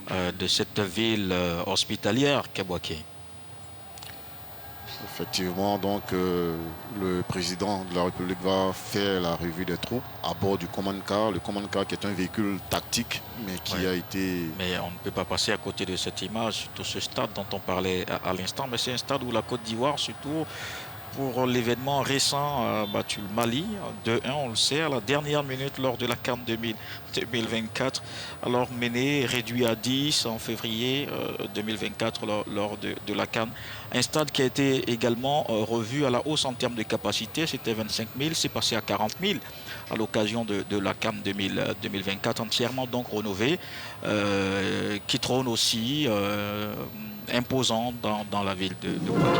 de cette ville hospitalière qu'est Boaké. Effectivement, donc le président de la République va faire la revue des troupes à bord du command car. Le command car qui est un véhicule tactique, mais qui Oui. a été... Mais on ne peut pas passer à côté de cette image, surtout ce stade dont on parlait à l'instant. Mais c'est un stade où la Côte d'Ivoire, surtout pour l'événement récent, a battu le Mali 2-1, on le sait, à la dernière minute lors de la CAN 2024. Alors mené, réduit à 10 en février 2024 lors de la CAN. Un stade qui a été également revu à la hausse en termes de capacité. C'était 25 000, c'est passé à 40 000 à l'occasion de la CAN 2024, entièrement donc rénové, qui trône aussi imposant dans la ville de Boaké.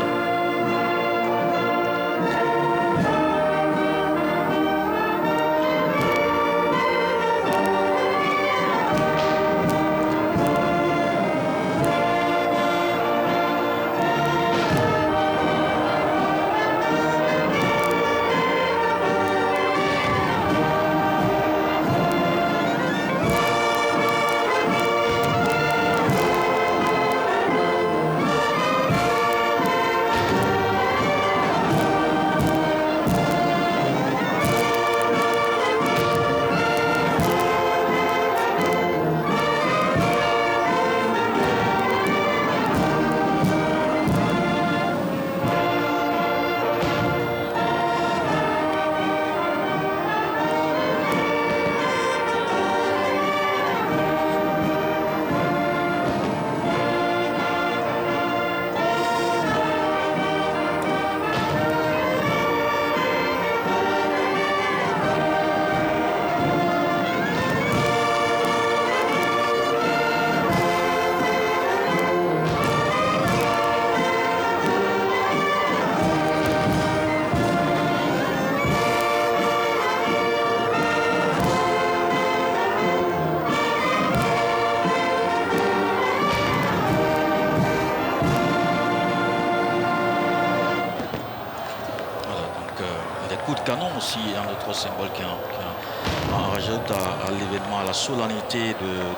Canon aussi, un autre symbole qui en rajoute à l'événement, à la solennité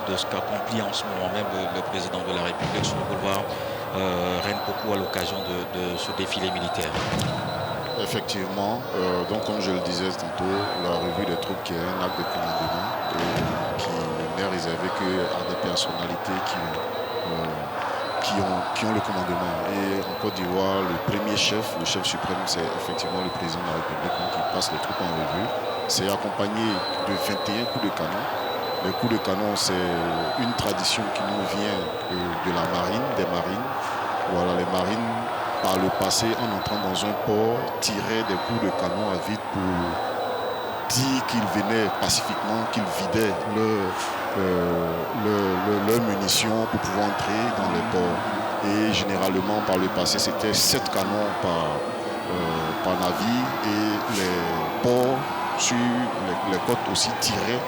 de ce qu'accomplit en ce moment même le président de la République sur le boulevard Reine Coco à l'occasion de ce défilé militaire. Effectivement, donc comme je le disais tantôt, la revue des troupes qui est un acte de commandement qui n'est réservé qu'à des personnalités qui ont le commandement. Et en Côte d'Ivoire, le chef suprême, c'est effectivement le président de la République qui passe les troupes en revue. C'est accompagné de 21 coups de canon. Les coups de canon, c'est une tradition qui nous vient de la marine, des marines. Voilà, les marines, par le passé, en entrant dans un port, tiraient des coups de canon à vide pour dire qu'ils venaient pacifiquement, qu'ils vidaient leurs munitions pour pouvoir entrer dans les ports. Et généralement, par le passé, c'était 7 canons par navire et les ports sur les côtes aussi tiraient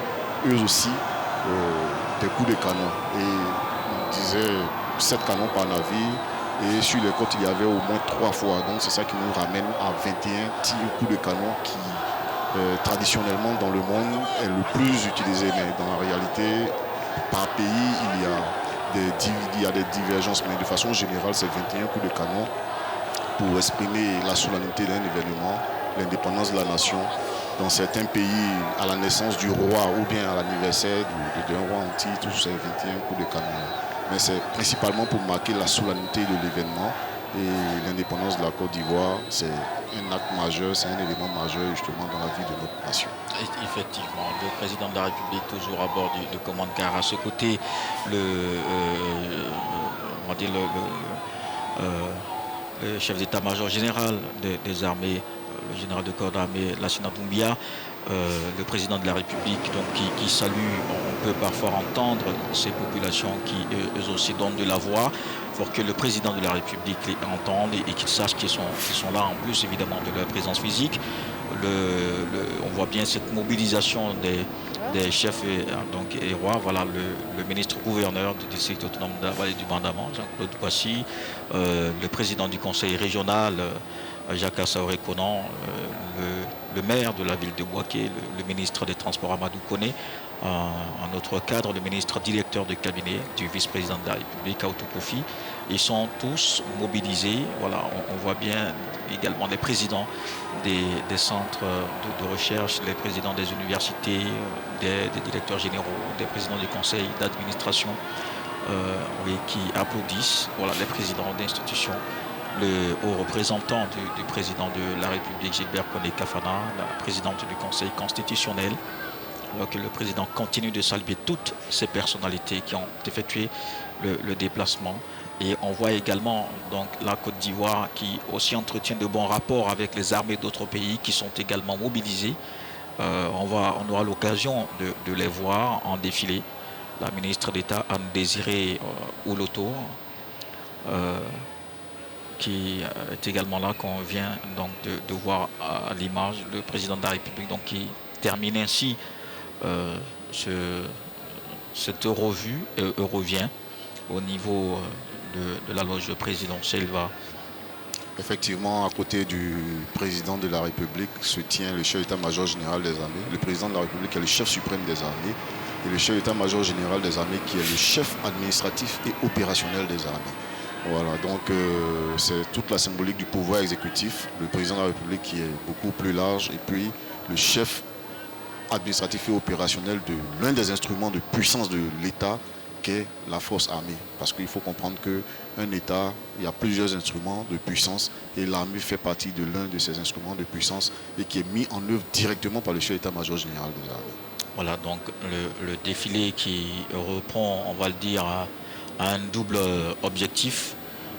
eux aussi des coups de canon. Et on disait 7 canons par navire et sur les côtes, il y avait au moins 3 fois. Donc c'est ça qui nous ramène à 21 coups de canon qui traditionnellement dans le monde est le plus utilisé, mais dans la réalité par pays il y a des divergences, mais de façon générale c'est 21 coups de canon pour exprimer la solennité d'un événement, l'indépendance de la nation. Dans certains pays, à la naissance du roi ou bien à l'anniversaire d'un roi en titre, c'est 21 coups de canon, mais c'est principalement pour marquer la solennité de l'événement. Et l'indépendance de la Côte d'Ivoire, c'est un acte majeur, c'est un élément majeur justement dans la vie de notre nation. Effectivement, le président de la République toujours à bord du command car à ce côté, le chef d'état-major général des armées, le général de corps d'armée Lassina Doumbia, le président de la République donc, qui salue, on peut parfois entendre ces populations qui eux aussi donnent de la voix pour que le président de la République les entende et qu'ils sachent qu'ils sont là en plus évidemment de leur présence physique. On voit bien cette mobilisation des chefs et rois. Voilà le ministre gouverneur du district autonome de la vallée du Bandaman, Jean-Claude Boissy, le président du conseil régional, Jacques Assaoré Conan, le maire de la ville de Bouaké, le ministre des Transports Amadou Koné, un autre cadre, le ministre directeur de cabinet du vice-président de la République, Aoutou Kofi. Ils sont tous mobilisés. Voilà, on voit bien également les présidents des centres de recherche, les présidents des universités, des directeurs généraux, des présidents du conseil d'administration oui, qui applaudissent. Voilà, les présidents d'institutions, le haut représentant du président de la République, Gilbert Koné Kafana, la présidente du Conseil constitutionnel, alors que le président continue de saluer toutes ces personnalités qui ont effectué le déplacement. Et on voit également donc, la Côte d'Ivoire qui aussi entretient de bons rapports avec les armées d'autres pays qui sont également mobilisées. On aura l'occasion de les voir en défilé. La ministre d'État Anne-Désirée Ouloto, qui est également là, qu'on vient donc de voir à l'image, le président de la République, donc, qui termine ainsi cette revue revient au niveau de la loge présidentielle. Effectivement, à côté du président de la République se tient le chef d'état-major général des armées. Le président de la République est le chef suprême des armées et le chef d'état-major général des armées qui est le chef administratif et opérationnel des armées. Voilà, donc c'est toute la symbolique du pouvoir exécutif, le président de la République qui est beaucoup plus large et puis le chef administratif et opérationnel de l'un des instruments de puissance de l'État qu'est la force armée. Parce qu'il faut comprendre qu'un État, il y a plusieurs instruments de puissance et l'armée fait partie de l'un de ces instruments de puissance et qui est mis en œuvre directement par le chef d'état-major général des armées. Voilà, donc le défilé qui reprend, on va le dire, à un double objectif.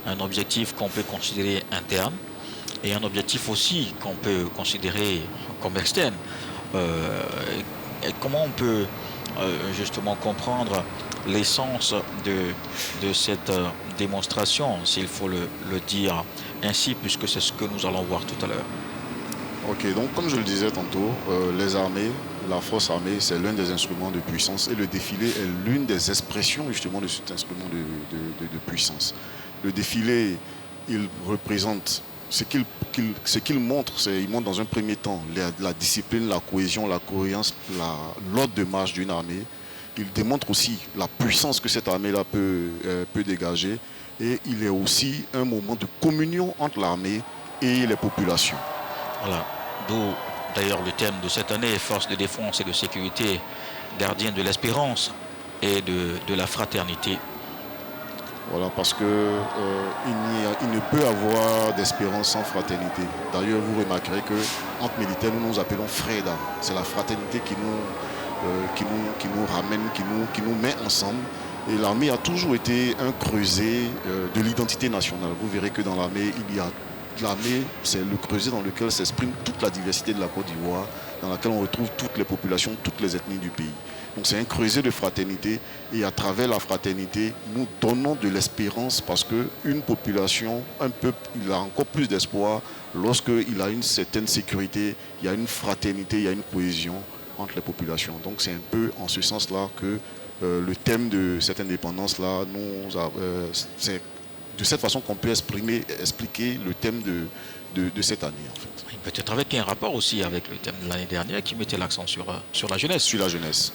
Un objectif qu'on peut considérer interne et un objectif aussi qu'on peut considérer comme externe. Et comment on peut justement comprendre l'essence de cette démonstration, s'il faut le dire ainsi, puisque c'est ce que nous allons voir tout à l'heure. Ok, donc comme je le disais tantôt, les armées, la force armée, c'est l'un des instruments de puissance et le défilé est l'une des expressions justement de cet instrument de puissance. Le défilé, il représente ce qu'il montre, il montre dans un premier temps la discipline, la cohésion, la cohérence, l'ordre de marche d'une armée. Il démontre aussi la puissance que cette armée-là peut dégager et il est aussi un moment de communion entre l'armée et les populations. Voilà, d'où d'ailleurs le thème de cette année, force de défense et de sécurité, gardien de l'espérance et de la fraternité. Voilà, parce qu'il ne peut avoir d'espérance sans fraternité. D'ailleurs, vous remarquerez qu'entre militaires, nous nous appelons frères d'armes. C'est la fraternité qui nous ramène, qui nous met ensemble. Et l'armée a toujours été un creuset de l'identité nationale. Vous verrez que dans l'armée, l'armée, c'est le creuset dans lequel s'exprime toute la diversité de la Côte d'Ivoire, dans laquelle on retrouve toutes les populations, toutes les ethnies du pays. Donc c'est un creuset de fraternité et à travers la fraternité, nous donnons de l'espérance parce qu'une population, un peuple, il a encore plus d'espoir lorsqu'il a une certaine sécurité, il y a une fraternité, il y a une cohésion entre les populations. Donc c'est un peu en ce sens-là que le thème de cette indépendance-là, c'est de cette façon qu'on peut expliquer le thème de cette année. En fait. Peut-être avec un rapport aussi avec le thème de l'année dernière qui mettait l'accent sur la jeunesse. Sur la jeunesse.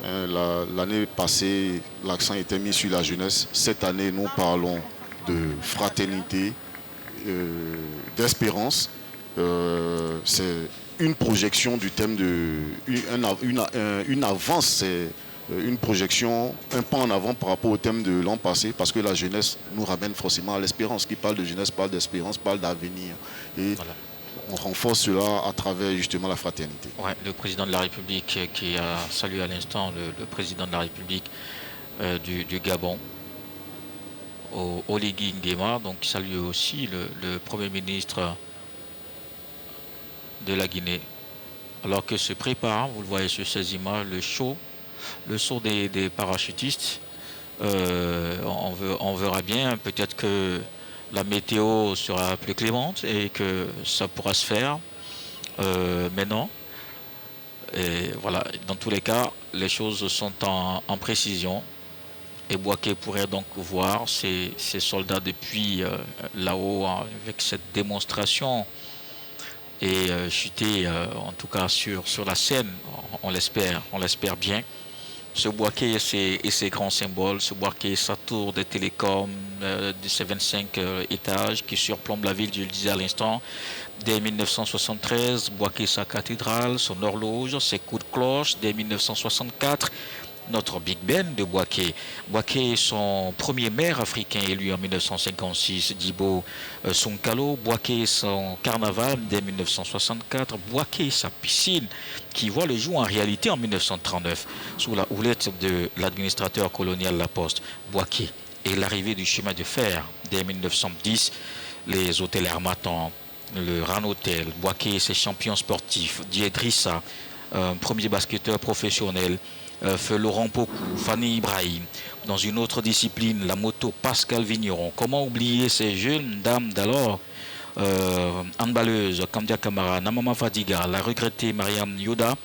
L'année passée, l'accent était mis sur la jeunesse. Cette année, nous parlons de fraternité, d'espérance. C'est une projection du thème une avance, c'est une projection, un pas en avant par rapport au thème de l'an passé, parce que la jeunesse nous ramène forcément à l'espérance. Qui parle de jeunesse parle d'espérance, parle d'avenir. Et voilà. On renforce cela à travers justement la fraternité. Ouais, le président de la République qui a salué à l'instant le président de la République du Gabon, Oligui Nguema, donc qui salue aussi le Premier ministre de la Guinée. Alors que se prépare, vous le voyez sur ces images, le saut des parachutistes. On verra bien, peut-être que la météo sera plus clémente et que ça pourra se faire. Mais non. Et voilà, dans tous les cas, les choses sont en précision. Et Bouaké pourrait donc voir ces soldats depuis là-haut avec cette démonstration et chuter, en tout cas sur la scène, on l'espère bien. Ce Boaké et ses grands symboles, ce Boaké, sa tour de télécom de ses 25 étages qui surplombe la ville, je le disais à l'instant. Dès 1973, Boaké, sa cathédrale, son horloge, ses coups de cloche. Dès 1964, notre Big Ben de Boaké. Boaké, son premier maire africain élu en 1956, Djibo Sonkalo. Boaké, son carnaval dès 1964. Boaké, sa piscine qui voit le jour en réalité en 1939 sous la houlette de l'administrateur colonial Laposte. Boaké et l'arrivée du chemin de fer dès 1910. Les hôtels Hermatan, le RAN Hotel, Boaké et ses champions sportifs, Diedrissa, premier basketteur professionnel, feu Laurent Pocou, Fanny Ibrahim. Dans une autre discipline, la moto, Pascal Vigneron. Comment oublier ces jeunes dames d'alors, handballeuse Kandia Kamara, Namama Fadiga, la regrettée Mariam Yoda.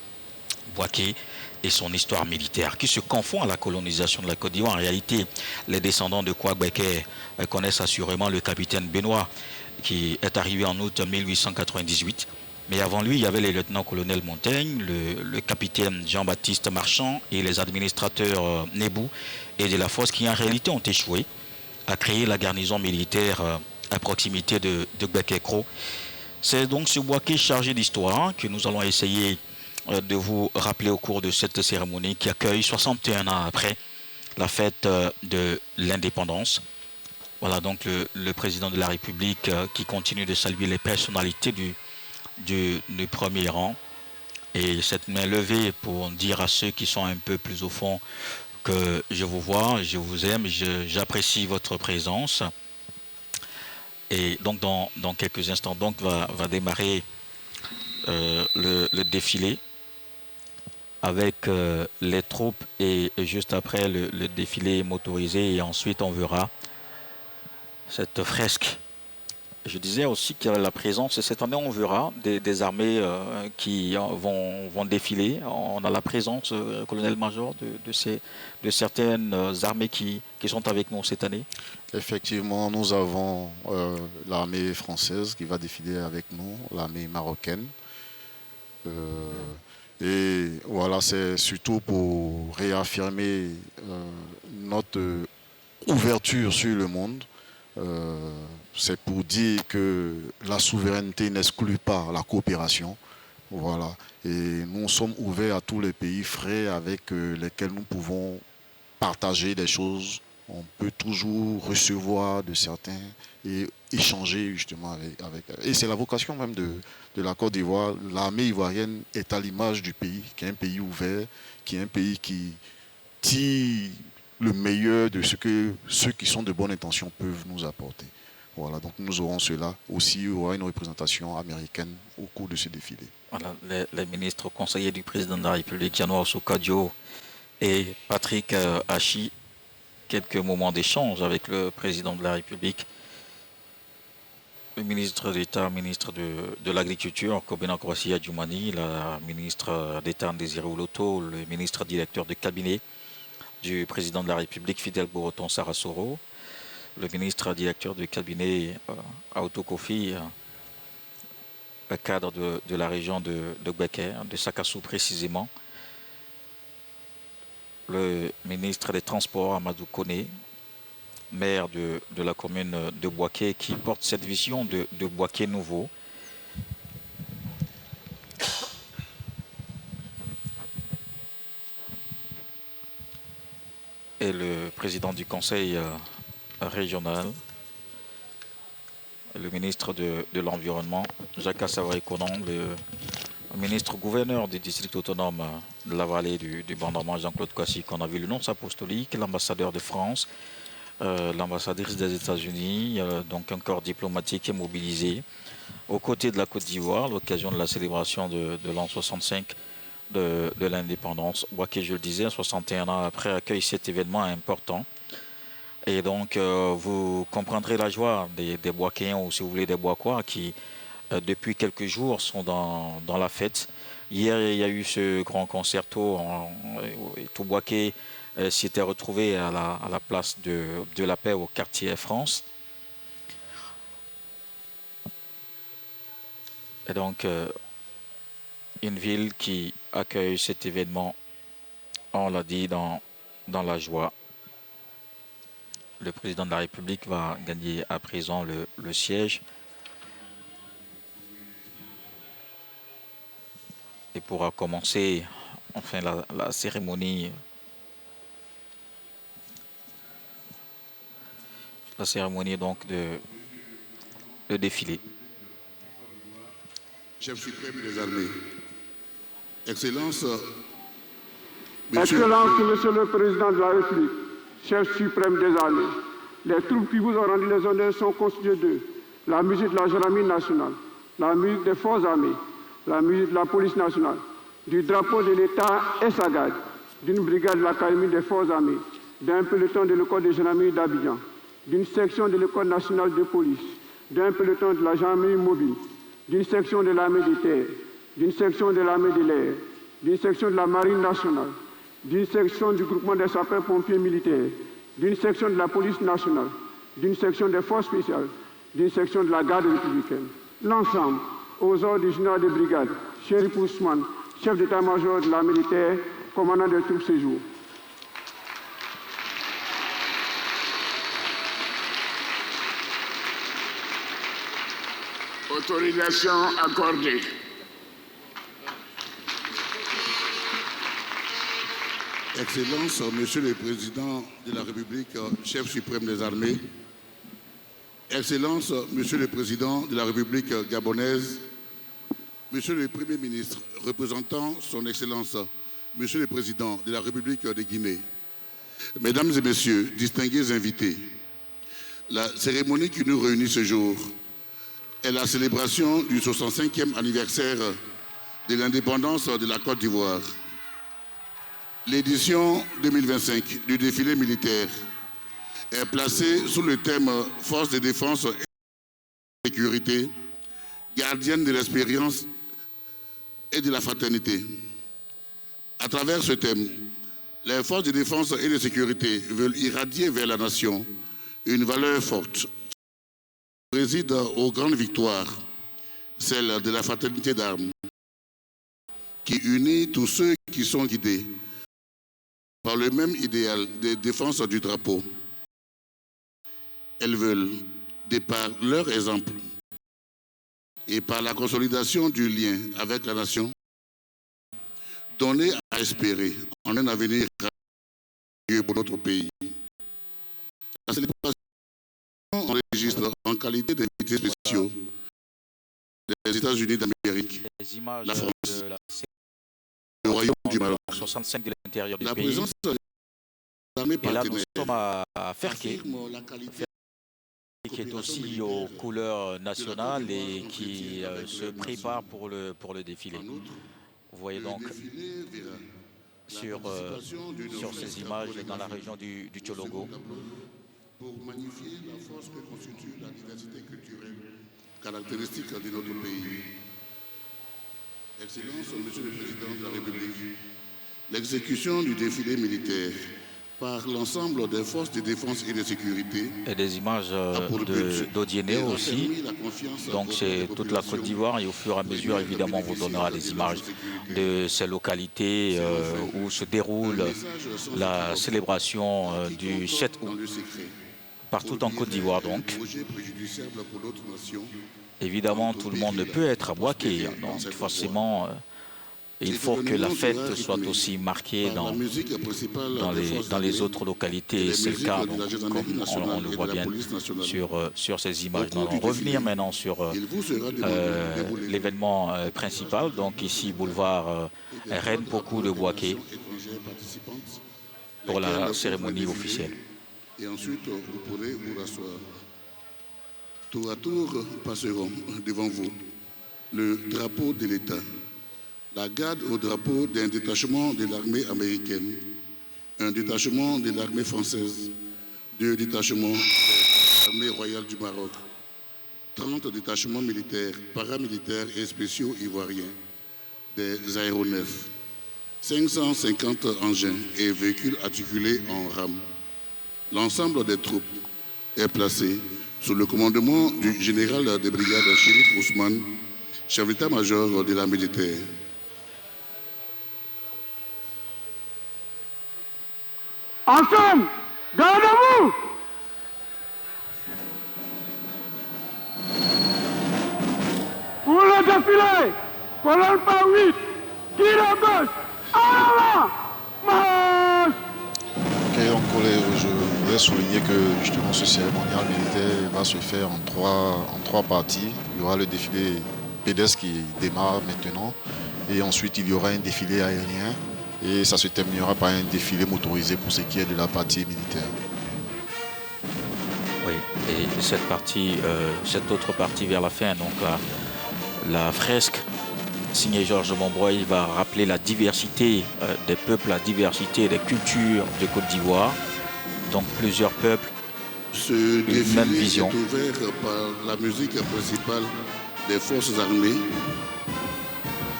Boaké et son histoire militaire qui se confond à la colonisation de la Côte d'Ivoire. En réalité, les descendants de Kouagbeke connaissent assurément le capitaine Benoît qui est arrivé en août 1898. Mais avant lui, il y avait les lieutenants-colonels Montaigne, le capitaine Jean-Baptiste Marchand et les administrateurs Nebou et de la Fosse qui en réalité ont échoué à créer la garnison militaire à proximité de Gbeke-Kro. C'est donc ce Boaké chargé d'histoire que nous allons essayer de vous rappeler au cours de cette cérémonie qui accueille 61 ans après la fête de l'indépendance. Voilà donc le président de la République qui continue de saluer les personnalités du premier rang. Et cette main levée pour dire à ceux qui sont un peu plus au fond que je vous vois, je vous aime, j'apprécie votre présence. Et donc dans quelques instants donc va démarrer le défilé avec les troupes et juste après le défilé motorisé et ensuite on verra cette fresque. Je disais aussi qu'il y a la présence, et cette année on verra des armées qui vont défiler. On a la présence, colonel-major, de certaines armées qui sont avec nous cette année. Effectivement, nous avons l'armée française qui va défiler avec nous, l'armée marocaine. Et voilà, c'est surtout pour réaffirmer notre ouverture sur le monde. C'est pour dire que la souveraineté n'exclut pas la coopération. Voilà. Et nous sommes ouverts à tous les pays frères avec lesquels nous pouvons partager des choses. On peut toujours recevoir de certains et échanger justement avec. Et c'est la vocation même de la Côte d'Ivoire. L'armée ivoirienne est à l'image du pays, qui est un pays ouvert, qui est un pays qui tire le meilleur de ce que ceux qui sont de bonne intention peuvent nous apporter. Voilà, donc nous aurons cela. Aussi, il y aura une représentation américaine au cours de ce défilé. Voilà, les ministres conseillers du président de la République, Januar Sokadio et Patrick Hachi, quelques moments d'échange avec le président de la République, le ministre d'État, ministre de l'Agriculture, Kobena Kwasi Adjoumani, la ministre d'État Ndésiré Oloto, le ministre directeur de cabinet du président de la République, Fidel Boroton Sarasoro, le ministre directeur de cabinet Aoto Kofi, cadre de la région de Gbeke, de Sakassou précisément, le ministre des Transports, Amadou Kone, maire de la commune de Boaké, qui porte cette vision de Boaké nouveau. Et le président du conseil régional, le ministre de l'Environnement, Jacques Savary-Conan, le ministre gouverneur du district autonome de la vallée du Bandama, Jean-Claude Kwasi, qu'on a vu le nonce apostolique, l'ambassadeur de France, l'ambassadrice des États-Unis, donc un corps diplomatique est mobilisé aux côtés de la Côte d'Ivoire à l'occasion de la célébration de l'an 65 de l'indépendance. Boaké, je le disais, 61 ans après, accueille cet événement important. Et donc, vous comprendrez la joie des Boakéens, ou si vous voulez des Boakois, qui, depuis quelques jours, sont dans la fête. Hier, il y a eu ce grand concerto, et tout Boaké s'y était retrouvé à la place de la Paix au quartier France. Et donc, une ville qui accueille cet événement, on l'a dit, dans la joie. Le président de la République va gagner à présent le siège et pourra commencer enfin la cérémonie. La cérémonie donc de défilé. Chef suprême des armées, Excellence, Excellence, Monsieur le Président de la République, chef suprême des armées, les troupes qui vous ont rendu les honneurs sont constituées de la musique de la gendarmerie nationale, la musique des forces armées, la musique de la police nationale, du drapeau de l'État et sa garde, d'une brigade de l'Académie des forces armées, d'un peloton de l'école de gendarmerie d'Abidjan, d'une section de l'école nationale de police, d'un peloton de la gendarmerie mobile, d'une section de l'armée de terre, d'une section de l'armée de l'air, d'une section de la marine nationale, d'une section du groupement des sapeurs-pompiers militaires, d'une section de la police nationale, d'une section des forces spéciales, d'une section de la garde républicaine. L'ensemble, aux ordres du général de brigade, Chérif Ousmane, chef d'état-major de l'armée militaire, commandant des troupes séjour. Autorisation accordée. Excellence, Monsieur le Président de la République, chef suprême des armées, Excellence, Monsieur le Président de la République gabonaise, Monsieur le Premier ministre, représentant son Excellence, Monsieur le Président de la République de Guinée, Mesdames et Messieurs, distingués invités, la cérémonie qui nous réunit ce jour est la célébration du 65e anniversaire de l'indépendance de la Côte d'Ivoire. L'édition 2025 du défilé militaire est placée sous le thème « Forces de défense et de sécurité, gardiennes de l'expérience et de la fraternité ». À travers ce thème, les forces de défense et de sécurité veulent irradier vers la nation une valeur forte qui réside aux grandes victoires, celle de la fraternité d'armes, qui unit tous ceux qui sont guidés par le même idéal de défense du drapeau. Elles veulent, de par leur exemple et par la consolidation du lien avec la nation, donner à espérer en un avenir radieux pour notre pays. La célébration enregistre en qualité d'invités spéciaux des États-Unis d'Amérique, la France, le Royaume du Maroc, 65 de l'intérieur du la pays. présence des armées Et là, nous partenaires sommes à Ferké, affirme la qualité qui est aussi aux couleurs nationales et qui se prépare pour le défilé. En outre, Vous voyez donc le défilé verra sur ces images dans la région du Tchologo. Pour magnifier la force que constitue la diversité culturelle caractéristique de notre pays. Excellence, Monsieur le Président de la République, l'exécution du défilé militaire par l'ensemble des forces de défense et de sécurité Et des images pour but d'Odiéné de aussi. raffermir la confiance Donc c'est toute la Côte d'Ivoire et au fur et à mesure, évidemment, on vous donnera des images de ces localités où se déroule la célébration du 7 dans août, le secret. partout en Côte d'Ivoire donc. Projet préjudiciable pour d'autres nations. Évidemment, tout le monde ne peut être à Boaké, donc forcément, il faut que la fête soit aussi marquée Par la musique principale dans des forces les armées autres localités. et C'est le musiques cas, de donc, la gendarmerie comme nationale on le et de voit la bien police nationale. sur ces images. Au Nous cours allons du revenir défilé, maintenant sur il vous sera demandé de dérouler l'événement principal, donc ici boulevard Reine Pokou de Boaké étrangères participantes, pour la lesquelles cérémonie pourront défiler, officielle. Et ensuite, vous pourrez vous rasseoir. Tour à tour passeront devant vous le drapeau de l'État, la garde au drapeau d'un détachement de l'armée américaine, un détachement de l'armée française, 2 détachements de l'armée royale du Maroc, 30 détachements militaires, paramilitaires et spéciaux ivoiriens, des aéronefs, 550 engins et véhicules articulés en rame. L'ensemble des troupes est placé sous le commandement du général de brigade Chérif Ousmane, chef d'état-major de l'armée de terre. Ensemble, gardez-vous! Pour le défilé, colonne par 8, tir à gauche, en avant, marche! Ok, donc je voudrais souligner que justement ce cérémonial militaire va se faire en trois parties. Il y aura le défilé pédestre qui démarre maintenant et ensuite il y aura un défilé aérien et ça se terminera par un défilé motorisé pour ce qui est de la partie militaire. Oui, et cette autre partie vers la fin, donc la fresque signée Georges Monbreuil va rappeler la diversité des peuples, la diversité des cultures de Côte d'Ivoire. Donc plusieurs peuples, Ce une même défilé vision. est ouvert par la musique principale des forces armées,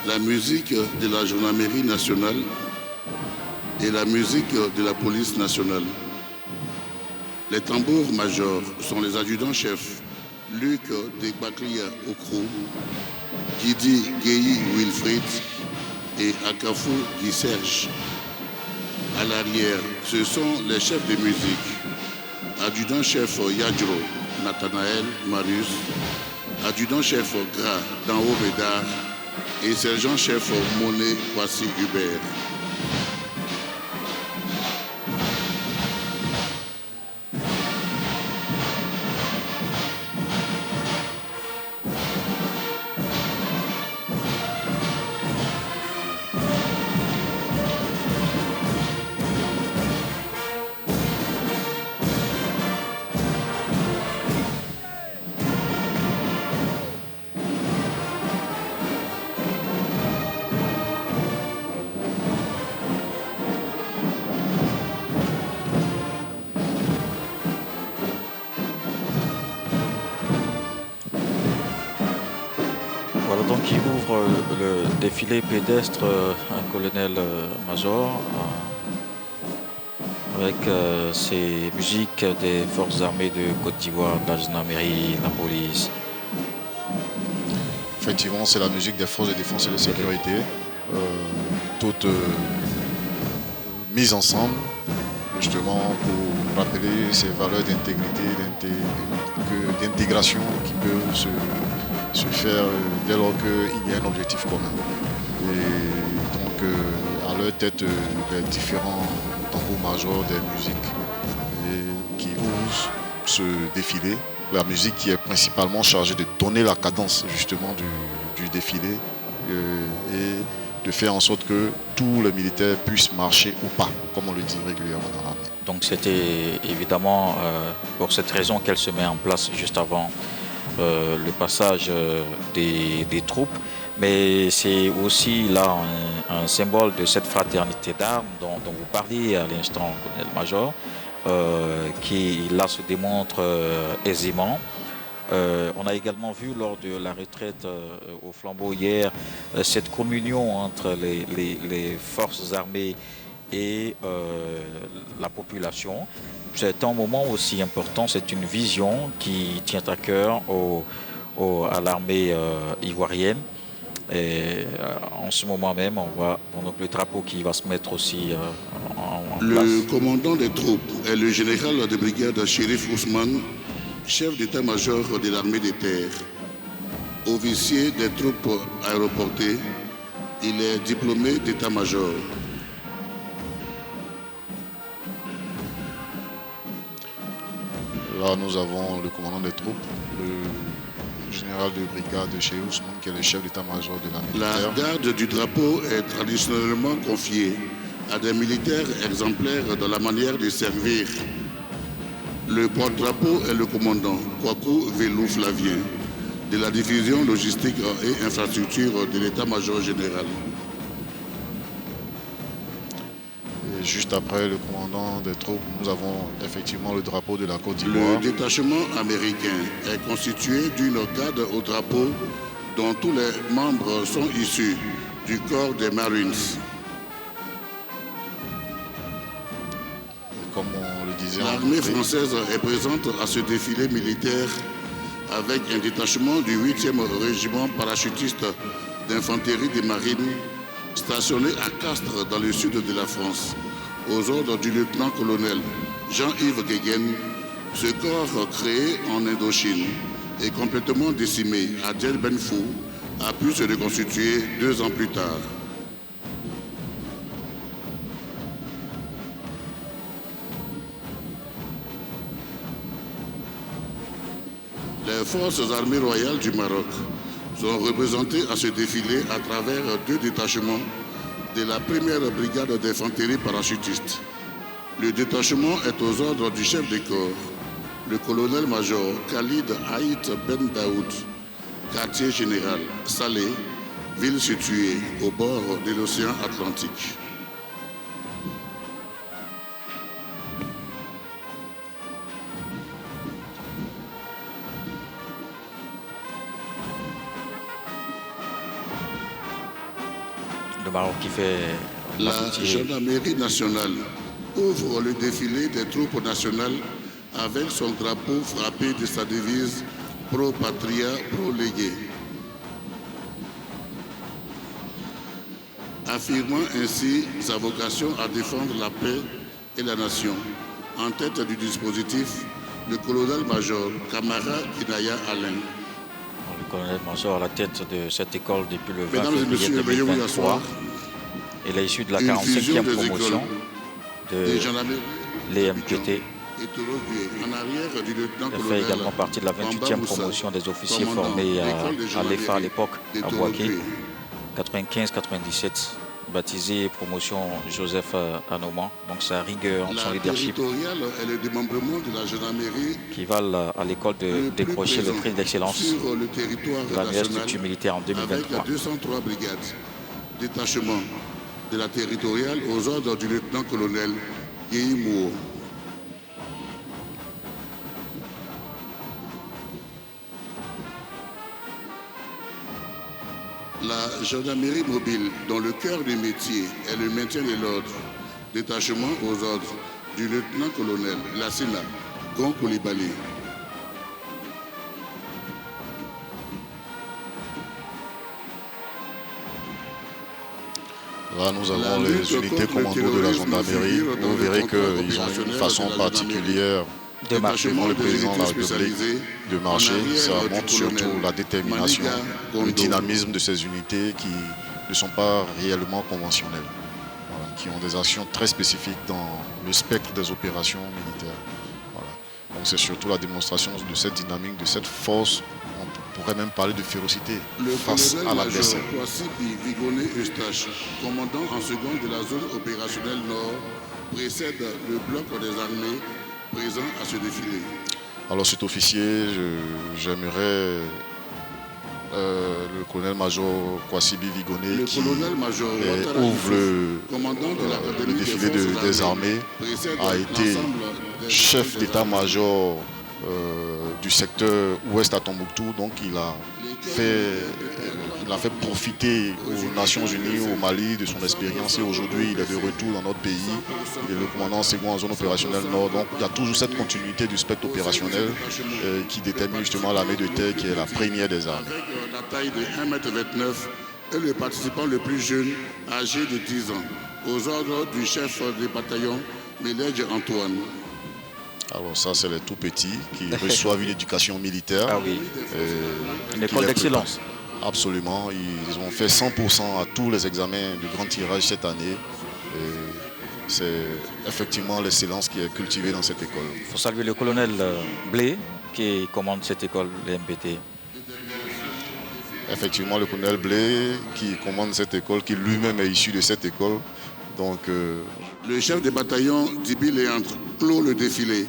la musique de la gendarmerie nationale et la musique de la police nationale. Les tambours majors sont les adjudants-chefs Luc Debaklia Okro, Guidi Guéhi Wilfried et Akafo Guy Serge. À l'arrière, ce sont les chefs de musique. Adjudant-chef Yadro Nathanaël Marius, adjudant-chef Gras Danho Bédard et sergent-chef Monet Kwasi Hubert. Voilà donc qui ouvre le défilé pédestre, un colonel-major, avec ses musiques des forces armées de Côte d'Ivoire, de la gendarmerie, la police. Effectivement, c'est la musique des forces de défense et de sécurité, toutes mises ensemble, justement pour rappeler ces valeurs d'intégrité, d'intégration qui peuvent se faire dès lors qu'il y a un objectif commun. Et donc, à leur tête, les différents tambours majors des musiques qui osent ce défilé. La musique qui est principalement chargée de donner la cadence justement du défilé et de faire en sorte que tous les militaires puissent marcher au pas, comme on le dit régulièrement dans l'armée. Donc c'était évidemment pour cette raison qu'elle se met en place juste avant le passage des troupes. Mais c'est aussi là un symbole de cette fraternité d'armes dont vous parliez à l'instant, colonel-major, qui là se démontre aisément. On a également vu lors de la retraite au flambeau hier cette communion entre les forces armées et la population. C'est un moment aussi important, c'est une vision qui tient à cœur à l'armée ivoirienne. Et en ce moment même, on voit donc le drapeau qui va se mettre aussi en place. Le commandant des troupes est le général de brigade Chérif Ousmane, chef d'état-major de l'armée des terres. Officier des troupes aéroportées, il est diplômé d'état-major. Là, nous avons le commandant des troupes, le général de brigade Chérif Ousmane, qui est le chef d'état-major de l'armée des terres. La garde du drapeau est traditionnellement confiée à des militaires exemplaires dans la manière de servir. Le porte-drapeau est le commandant Kwaku Velou Flavien de la division logistique et infrastructure de l'état-major général. Et juste après le commandant des troupes, nous avons effectivement le drapeau de la Côte d'Ivoire. Le détachement américain est constitué d'une garde au drapeau dont tous les membres sont issus du corps des Marines. Comme on le disait en L'armée entrée, française est présente à ce défilé militaire avec un détachement du 8e régiment parachutiste d'infanterie des marines stationné à Castres dans le sud de la France, aux ordres du lieutenant-colonel Jean-Yves Guéguen. Ce corps créé en Indochine et complètement décimé à Djel Benfou a pu se reconstituer 2 ans plus tard. Les forces armées royales du Maroc sont représentées à ce défilé à travers 2 détachements de la 1e brigade d'infanterie parachutiste. Le détachement est aux ordres du chef de corps, le colonel-major Khalid Haït Ben Daoud, quartier général Salé, ville située au bord de l'océan Atlantique. Le Maroc qui fait La gendarmerie nationale ouvre le défilé des troupes nationales avec son drapeau frappé de sa devise Pro Patria, Pro Lege, affirmant ainsi sa vocation à défendre la paix et la nation. En tête du dispositif, le colonel-major Kamara Kinaya Alain. Le colonel-major à la tête de cette école depuis le 20 Mesdames et février messieurs, veuillez vous 2023. asseoir. Il est issu de la Une fusion 45e des promotion écoles de des gendarmeries l'EMPT. et Torogué, en arrière du Il fait lieutenant-colonel également partie de la 28e promotion des officiers formés à l'EFA à l'époque, à Bouaké, 95-97, baptisé promotion Joseph Anoman. Donc sa rigueur en son La leadership territoriale est le démembrement de la gendarmerie qui valent à l'école de le plus décrocher le présent prix d'excellence sur le territoire de la meilleure national, structure militaire en 2023. avec 203 brigades, détachements de la territoriale aux ordres du lieutenant-colonel Guy Mouo. La gendarmerie mobile, dont le cœur du métier est le maintien de l'ordre, détachement aux ordres du lieutenant-colonel Lassina Gon Koulibaly. Là, nous avons les unités commando de la gendarmerie. Vous verrez qu'ils ont une façon particulière De marcher. devant le président de la République de marcher. Ça montre surtout la détermination, le dynamisme de ces unités qui ne sont pas réellement conventionnelles, voilà, qui ont des actions très spécifiques dans le spectre des opérations militaires. Voilà. Donc c'est surtout la démonstration de cette dynamique, de cette force. On pourrait même parler de férocité Le face à colonel-major l'adversaire. Kwasibi Vigoné Eustache, commandant en seconde de la zone opérationnelle Nord, précède le bloc des armées présent à ce défilé. Alors cet officier, j'aimerais le colonel-major Kwasibi Vigoné Le qui colonel-major Ouattara ouvre commandant de l'académie le défilé des armées, précède a été l'ensemble des chef officiers des d'état-major du secteur ouest à Tombouctou. Donc il a fait profiter aux Nations Unies, au Mali, de son expérience, et aujourd'hui il est de retour dans notre pays. Il est le commandant second en zone opérationnelle Nord. Donc il y a toujours cette continuité du spectre opérationnel qui détermine justement l'armée de terre, qui est la première des armées. avec la taille de 1,29 m et le participant le plus jeune, âgé de 10 ans, aux ordres du chef du bataillon, Méledge Antoine. Alors ça, c'est les tout petits qui reçoivent une éducation militaire. Ah oui, une qui école les d'excellence. prépare. Absolument, ils ont fait 100% à tous les examens de grand tirage cette année. Et c'est effectivement l'excellence qui est cultivée dans cette école. Il faut saluer le colonel Blé qui commande cette école, l'MPT. Effectivement, le colonel Blé qui commande cette école, qui lui-même est issu de cette école. Donc, Le chef de bataillon Dibi Léandre clôt le défilé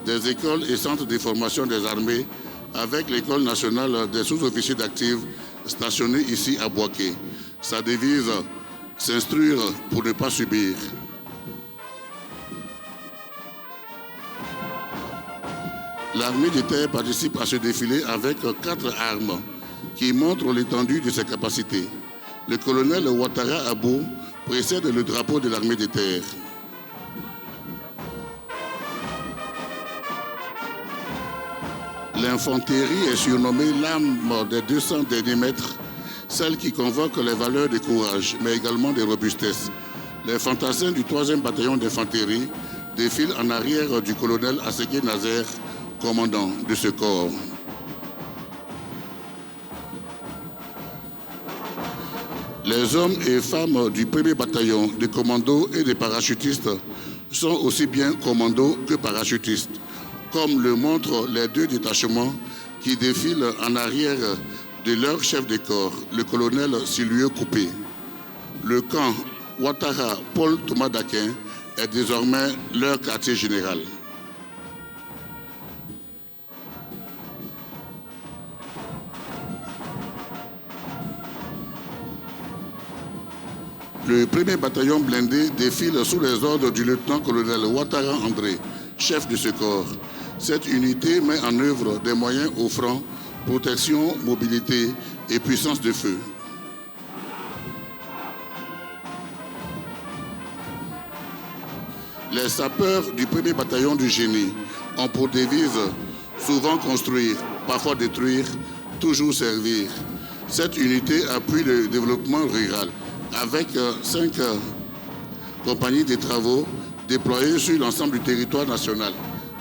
des écoles et centres de formation des armées avec l'école nationale des sous-officiers d'actifs stationnée ici à Bouaké. Sa devise, s'instruire pour ne pas subir. L'armée de terre participe à ce défilé avec 4 armes qui montrent l'étendue de ses capacités. Le colonel Ouattara Abou précède le drapeau de l'armée de terre. L'infanterie est surnommée l'âme des 200 derniers mètres, celle qui convoque les valeurs de courage, mais également de robustesse. Les fantassins du 3e bataillon d'infanterie défilent en arrière du colonel Asségué Nazaire, commandant de ce corps. Les hommes et femmes du 1er bataillon de commandos et de parachutistes sont aussi bien commandos que parachutistes, comme le montrent les 2 détachements qui défilent en arrière de leur chef de corps, le colonel Sylvieux Coupé. Le camp Ouattara Paul Thomas Daquin est désormais leur quartier général. Le 1er bataillon blindé défile sous les ordres du lieutenant-colonel Ouattara André, chef de ce corps. Cette unité met en œuvre des moyens offrant protection, mobilité et puissance de feu. Les sapeurs du 1er bataillon du génie ont pour devise souvent construire, parfois détruire, toujours servir. Cette unité appuie le développement rural avec 5 compagnies de travaux déployées sur l'ensemble du territoire national.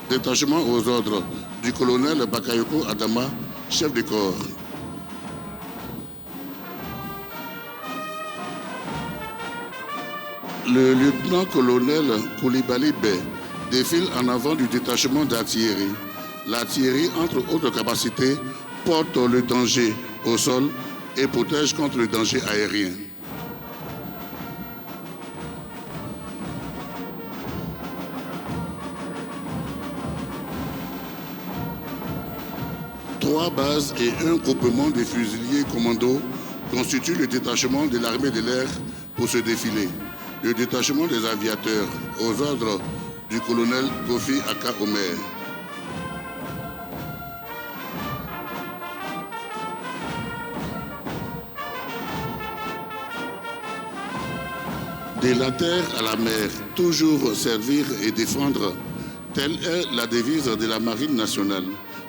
Détachement aux ordres du colonel Bakayoko Adama, chef de corps. Le lieutenant-colonel Koulibaly Bey défile en avant du détachement d'artillerie. L'artillerie, entre autres capacités, porte le danger au sol et protège contre le danger aérien. Trois bases et un groupement de fusiliers commandos constituent le détachement de l'armée de l'air pour ce défilé. Le détachement des aviateurs aux ordres du colonel Kofi Aka Omer. De la terre à la mer, toujours servir et défendre, telle est la devise de la Marine nationale.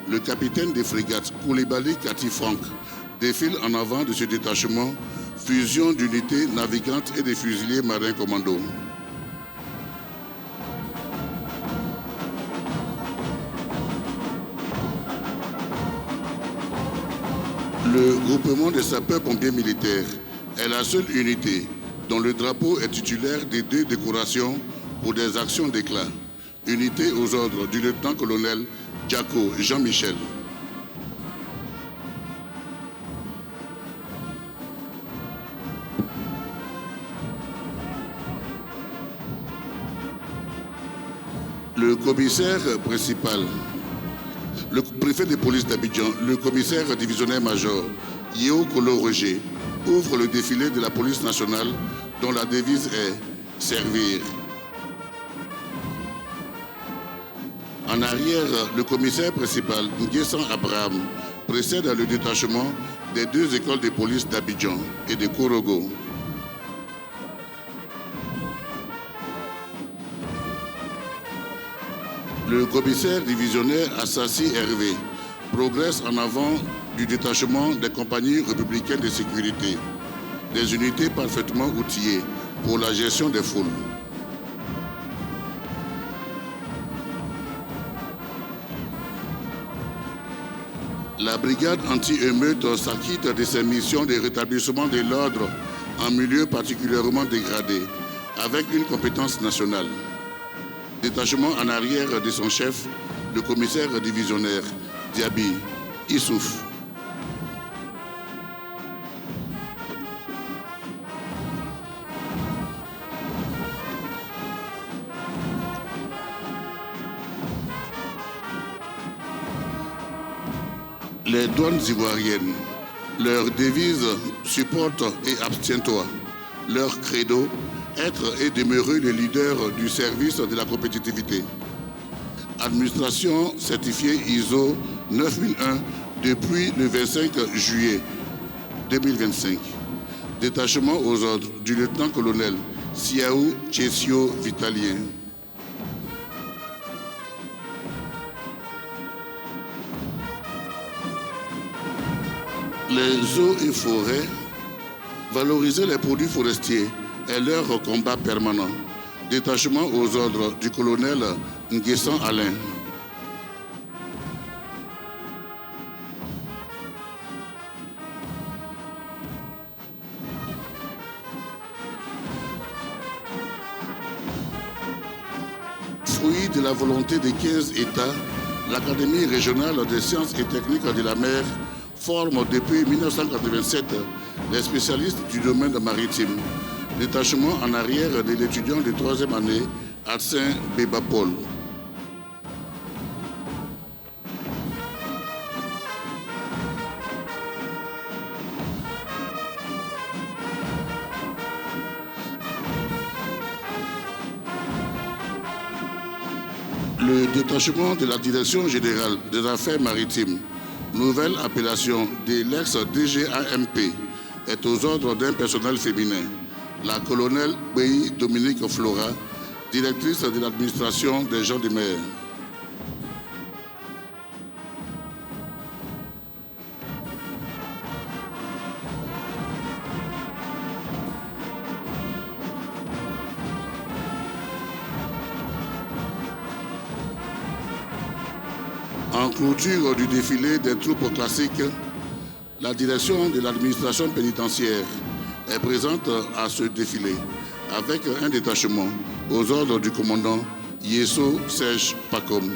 Le capitaine des frégates Koulibaly Kati Frank défile en avant de ce détachement, fusion d'unités navigantes et des fusiliers marins commandos. Le groupement des sapeurs-pompiers militaires est la seule unité dont le drapeau est titulaire des 2 décorations pour des actions d'éclat. Unité aux ordres du lieutenant-colonel Diako Jean-Michel. Le commissaire principal, le préfet de police d'Abidjan, le commissaire divisionnaire-major Yeo Kolo Roger ouvre le défilé de la police nationale dont la devise est « Servir ». En arrière, le commissaire principal, Nguessan Abraham, précède le détachement des 2 écoles de police d'Abidjan et de Korogo. Le commissaire divisionnaire Assassi Hervé progresse en avant du détachement des compagnies républicaines de sécurité, des unités parfaitement outillées pour la gestion des foules. La brigade anti-émeute s'acquitte de ses missions de rétablissement de l'ordre en milieu particulièrement dégradé, avec une compétence nationale. Détachement en arrière de son chef, le commissaire divisionnaire Diaby Issouf. Les douanes ivoiriennes, leur devise « supporte et abstiens-toi ». Leur credo, être et demeurer le leader du service de la compétitivité. Administration certifiée ISO 9001 depuis le 25 juillet 2025. Détachement aux ordres du lieutenant-colonel Siaou Tchessio Vitalien. les eaux et forêts, valoriser les produits forestiers est leur combat permanent. Détachement aux ordres du colonel Nguessan Alain. Fruit de la volonté des 15 États, l'Académie régionale des sciences et techniques de la mer forme depuis 1987 les spécialistes du domaine maritime. Détachement en arrière de l'étudiant de 3e année, Arsène Bébapol. Le détachement de la Direction générale des affaires maritimes, nouvelle appellation de l'ex-DGAMP, est aux ordres d'un personnel féminin. La colonelle Béi Dominique Flora, directrice de l'administration des gens de mer. En clôture du défilé des troupes classiques, la direction de l'administration pénitentiaire est présente à ce défilé avec un détachement aux ordres du commandant Yeso Serge Pacom.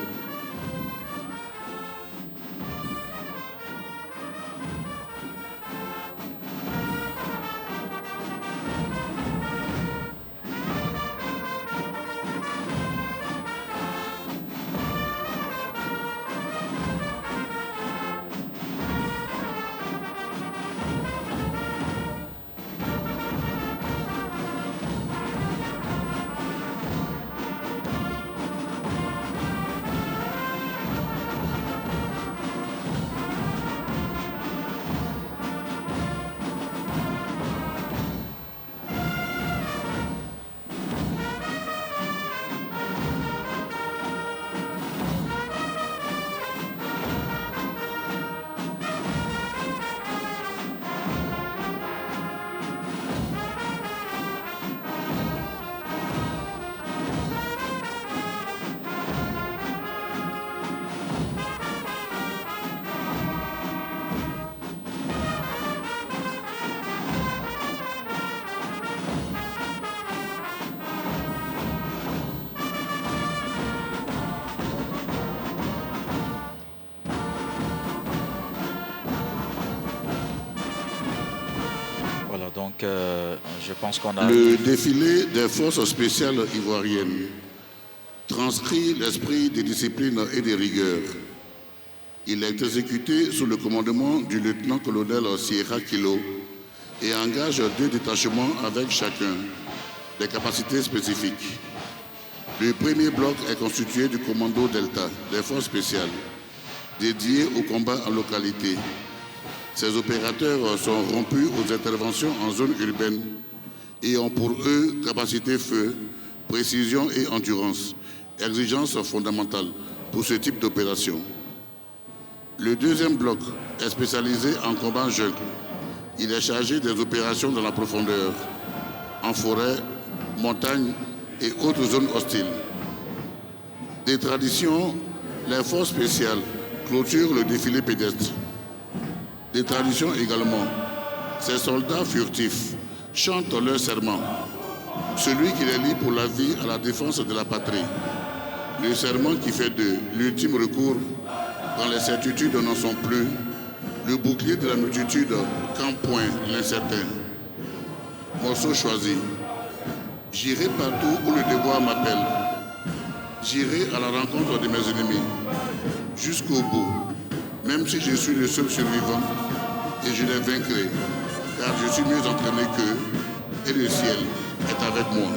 Donc, je pense qu'on a... Le défilé des forces spéciales ivoiriennes transcrit l'esprit des disciplines et des rigueurs. Il est exécuté sous le commandement du lieutenant-colonel Sierra Kilo et engage 2 détachements avec chacun des capacités spécifiques. Le premier bloc est constitué du commando Delta, des forces spéciales, dédié au combat en localité. Ces opérateurs sont rompus aux interventions en zone urbaine et ont pour eux capacité feu, précision et endurance, exigences fondamentales pour ce type d'opération. Le deuxième bloc est spécialisé en combat jungle. Il est chargé des opérations dans la profondeur, en forêt, montagne et autres zones hostiles. Des traditions, les forces spéciales clôturent le défilé pédestre. Des traditions également, ces soldats furtifs chantent leur serment, celui qui les lie pour la vie à la défense de la patrie. Le serment qui fait d'eux l'ultime recours quand les certitudes n'en sont plus, le bouclier de la multitude quand point l'incertain. Morceau choisi. J'irai partout où le devoir m'appelle. J'irai à la rencontre de mes ennemis, jusqu'au bout, même si je suis le seul survivant, et je les vaincrai, car je suis mieux entraîné qu'eux, et le ciel est avec moi.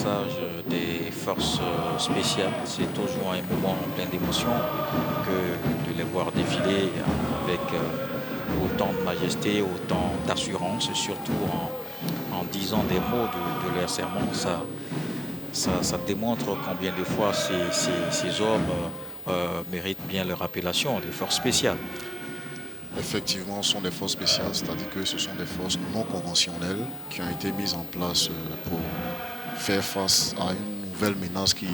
passage des forces spéciales. C'est toujours un moment plein d'émotion que de les voir défiler avec autant de majesté, autant d'assurance, surtout en disant des mots de leur serment. Ça démontre combien de fois ces hommes méritent bien leur appellation, les forces spéciales. Effectivement, ce sont des forces spéciales, c'est-à-dire que ce sont des forces non conventionnelles qui ont été mises en place pour faire face à une nouvelle menace qui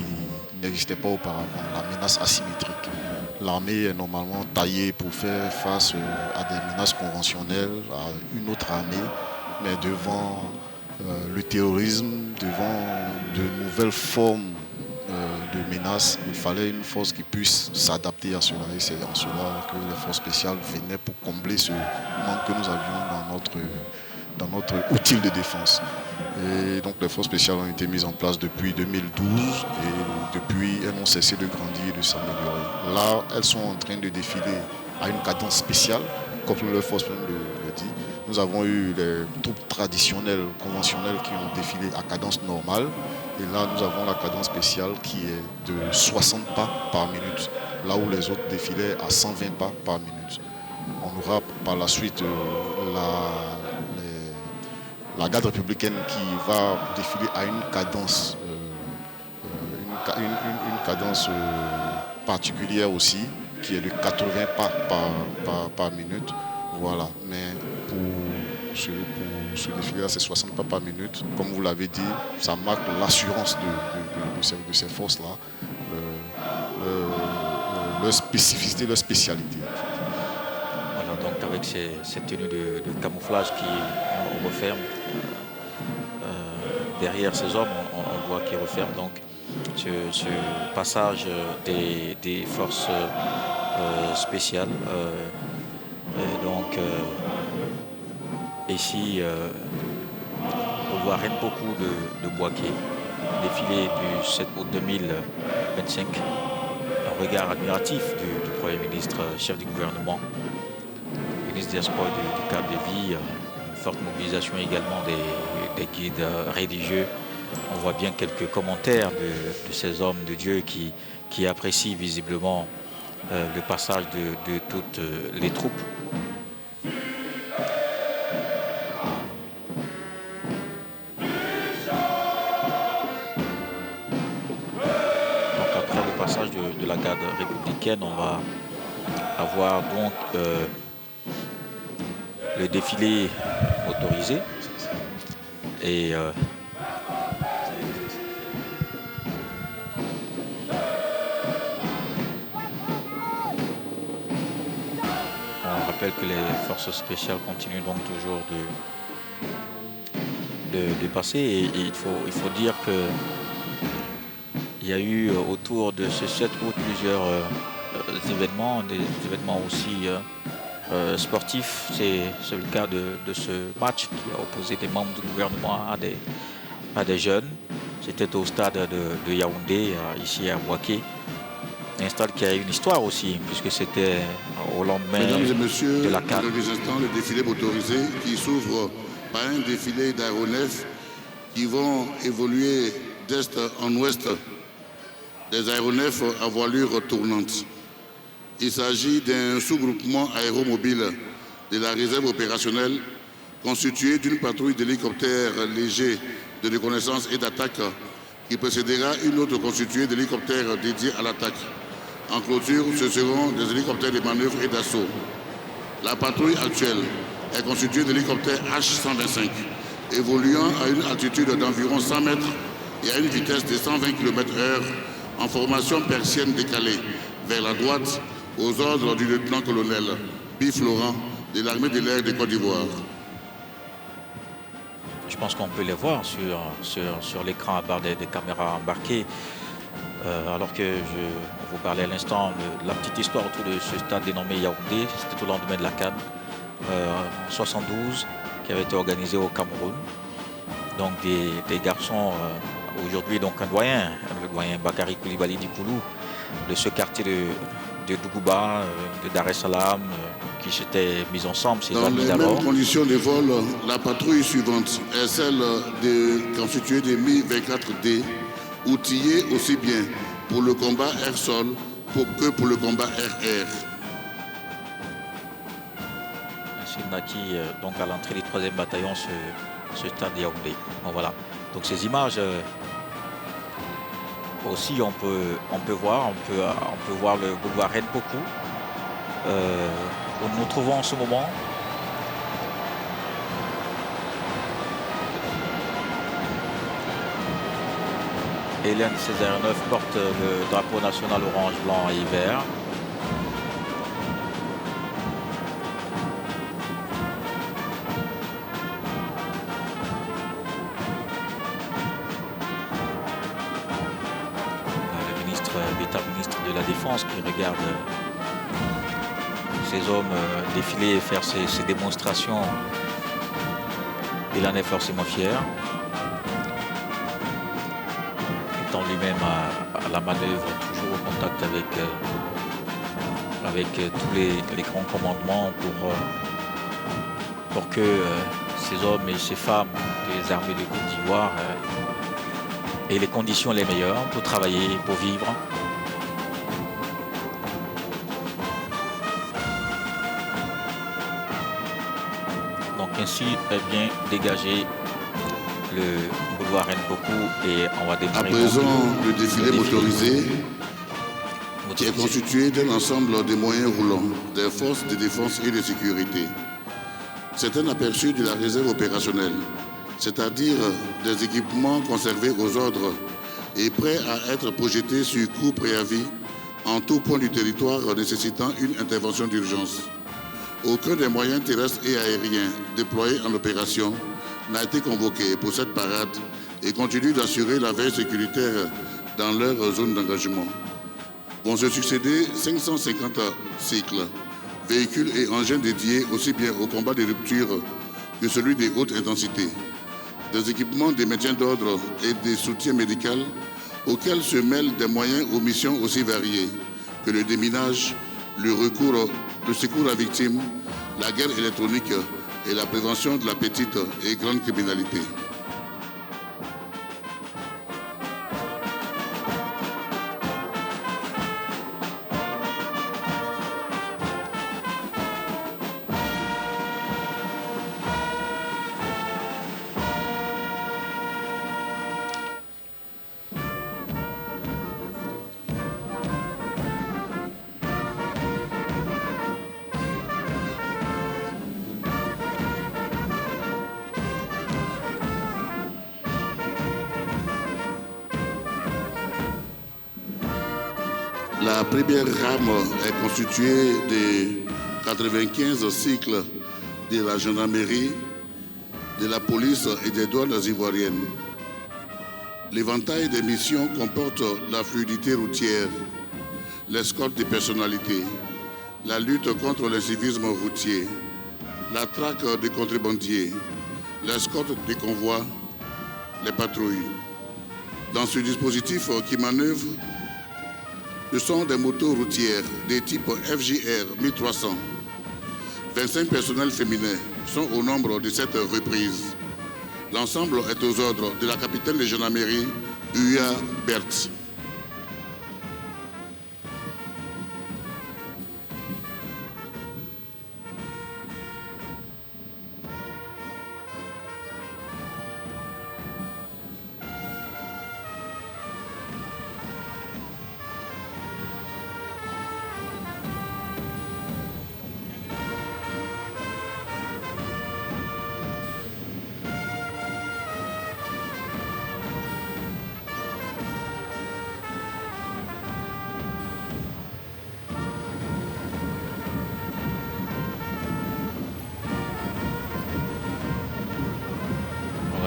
n'existait pas auparavant, la menace asymétrique. L'armée est normalement taillée pour faire face à des menaces conventionnelles, à une autre armée, mais devant le terrorisme, devant de nouvelles formes de menaces, il fallait une force qui puisse s'adapter à cela. Et c'est en cela que les forces spéciales venaient pour combler ce manque que nous avions dans notre outil de défense. Et donc les forces spéciales ont été mises en place depuis 2012 et depuis elles n'ont cessé de grandir et de s'améliorer. Là, elles sont en train de défiler à une cadence spéciale, comme le force le dit. Nous avons eu les troupes traditionnelles, conventionnelles qui ont défilé à cadence normale. Et là, nous avons la cadence spéciale qui est de 60 pas par minute, là où les autres défilaient à 120 pas par minute. On aura par la suite la garde républicaine qui va défiler à une cadence, une cadence particulière aussi, qui est de 80 pas par minute. Voilà, mais pour ce défilé-là, c'est 60 pas par minute. Comme vous l'avez dit, ça marque l'assurance de ces forces-là, leur spécificité, leur spécialité. Voilà, donc avec ces tenues de camouflage qui referment, derrière ces hommes, on voit qu'ils referment donc ce passage des forces spéciales. Donc ici, on voit beaucoup de Bouaké défilé du 7 août 2025. Un regard admiratif du Premier ministre, chef du gouvernement, ministre des Sports du Cap de Vie, une forte mobilisation également des guides religieux. On voit bien quelques commentaires de ces hommes de Dieu qui apprécient visiblement le passage de toutes les troupes. Donc après le passage de la garde républicaine, on va avoir donc le défilé motorisé et que les forces spéciales continuent donc toujours de passer et il faut dire que il y a eu autour de ce 7 août plusieurs événements, des événements aussi sportifs. C'est le cas de ce match qui a opposé des membres du gouvernement à des jeunes. C'était au stade de Yaoundé, ici à Bouaké. Un stade qui a une histoire aussi, puisque c'était au lendemain Mesdames et messieurs, de la CAN. dans quelques instants, le défilé motorisé qui s'ouvre par un défilé d'aéronefs qui vont évoluer d'est en ouest, des aéronefs à voilure tournante. Il s'agit d'un sous-groupement aéromobile de la réserve opérationnelle constitué d'une patrouille d'hélicoptères légers de reconnaissance et d'attaque qui précédera une autre constituée d'hélicoptères dédiés à l'attaque. En clôture, ce seront des hélicoptères de manœuvre et d'assaut. La patrouille actuelle est constituée d'hélicoptères H-125, évoluant à une altitude d'environ 100 mètres et à une vitesse de 120 km/h en formation persienne décalée vers la droite aux ordres du lieutenant-colonel Biff Laurent de l'armée de l'air de Côte d'Ivoire. Je pense qu'on peut les voir sur l'écran à part des caméras embarquées. Alors que on vous parlait à l'instant de la petite histoire autour de ce stade dénommé Yaoundé, c'était au lendemain de la CAN en 72 qui avait été organisé au Cameroun. Donc des garçons, aujourd'hui donc un doyen, le doyen Bakary Koulibaly Dikoulou de ce quartier de Dougouba, de Dar es Salaam, qui s'étaient mis ensemble, ces Dans amis les d'abord. mêmes conditions de vol, la patrouille suivante est celle constituée des Mi-24D, outillés aussi bien pour le combat air-sol que pour le combat air-air. C'est Naki, donc à l'entrée du 3e bataillon, ce stade Yaoundé. Bon, voilà. Donc ces images aussi, on peut voir le boulevard Renpoku où nous nous trouvons en ce moment. Hélène Césaire-Neuf porte le drapeau national orange, blanc et vert. Ministre de la Défense qui regarde ces hommes défiler et faire ces démonstrations. Il en est forcément fier. Étant lui-même à la manœuvre, toujours au contact avec tous les grands commandements pour que ces hommes et ces femmes des armées de Côte d'Ivoire aient les conditions les meilleures pour travailler, pour vivre. Ainsi bien dégager le boulevard Renpoku et on va démarrer. À présent, le défilé motorisé qui est constitué d'un ensemble de moyens roulants des forces de défense et de sécurité. C'est un aperçu de la réserve opérationnelle, c'est-à-dire des équipements conservés aux ordres et prêts à être projetés sur court préavis en tout point du territoire nécessitant une intervention d'urgence. Aucun des moyens terrestres et aériens déployés en opération n'a été convoqué pour cette parade et continue d'assurer la veille sécuritaire dans leur zone d'engagement. Vont se succéder 550 cycles, véhicules et engins dédiés aussi bien au combat de rupture que celui des hautes intensités. Des équipements de maintien d'ordre et des soutiens médicaux auxquels se mêlent des moyens aux missions aussi variées que le déminage, le secours à victimes, la guerre électronique et la prévention de la petite et grande criminalité. La première rame est constituée de 95 cycles de la gendarmerie, de la police et des douanes ivoiriennes. L'éventail des missions comporte la fluidité routière, l'escorte des personnalités, la lutte contre l'incivisme routier, la traque des contrebandiers, l'escorte des convois, les patrouilles. Dans ce dispositif qui manœuvre, ce sont des motos routières des types FJR 1300. 25 personnels féminins sont au nombre de cette reprise. L'ensemble est aux ordres de la capitaine de gendarmerie, Uya Berthe.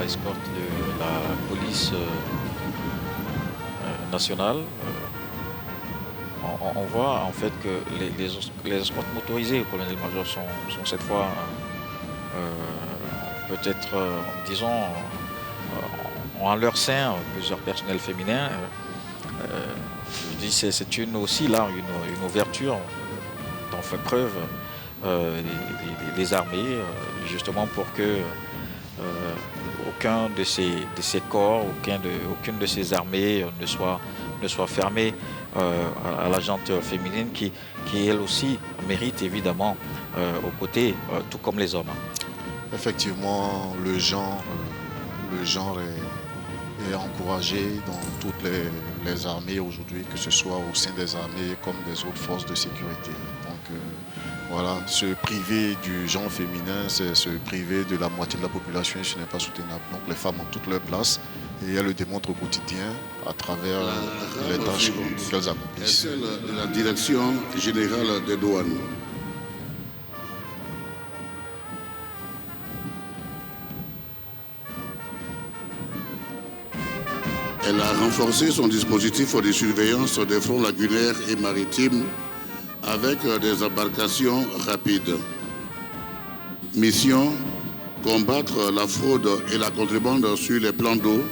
Escorte de la police nationale. On voit en fait que les escortes motorisées au colonel-major sont cette fois peut-être, disons, ont en leur sein plusieurs personnels féminins Je dis c'est aussi là une ouverture dont fait preuve les armées, justement pour que aucun de ces corps, aucune de ces armées ne soit fermée à la gente féminine qui elle aussi mérite évidemment aux côtés, tout comme les hommes. Effectivement, le genre est encouragé dans toutes les armées aujourd'hui, que ce soit au sein des armées comme des autres forces de sécurité. Donc voilà, se priver du genre féminin, c'est se priver de la moitié de la population et ce n'est pas soutenable. Donc les femmes ont toute leur place et elles le démontrent au quotidien à travers les tâches qu'elles accomplissent. Est celle de la Direction générale des douanes. Elle a renforcé son dispositif de surveillance des fronts lagunaires et maritimes avec des embarcations rapides. Mission: combattre la fraude et la contrebande sur les plans d'eau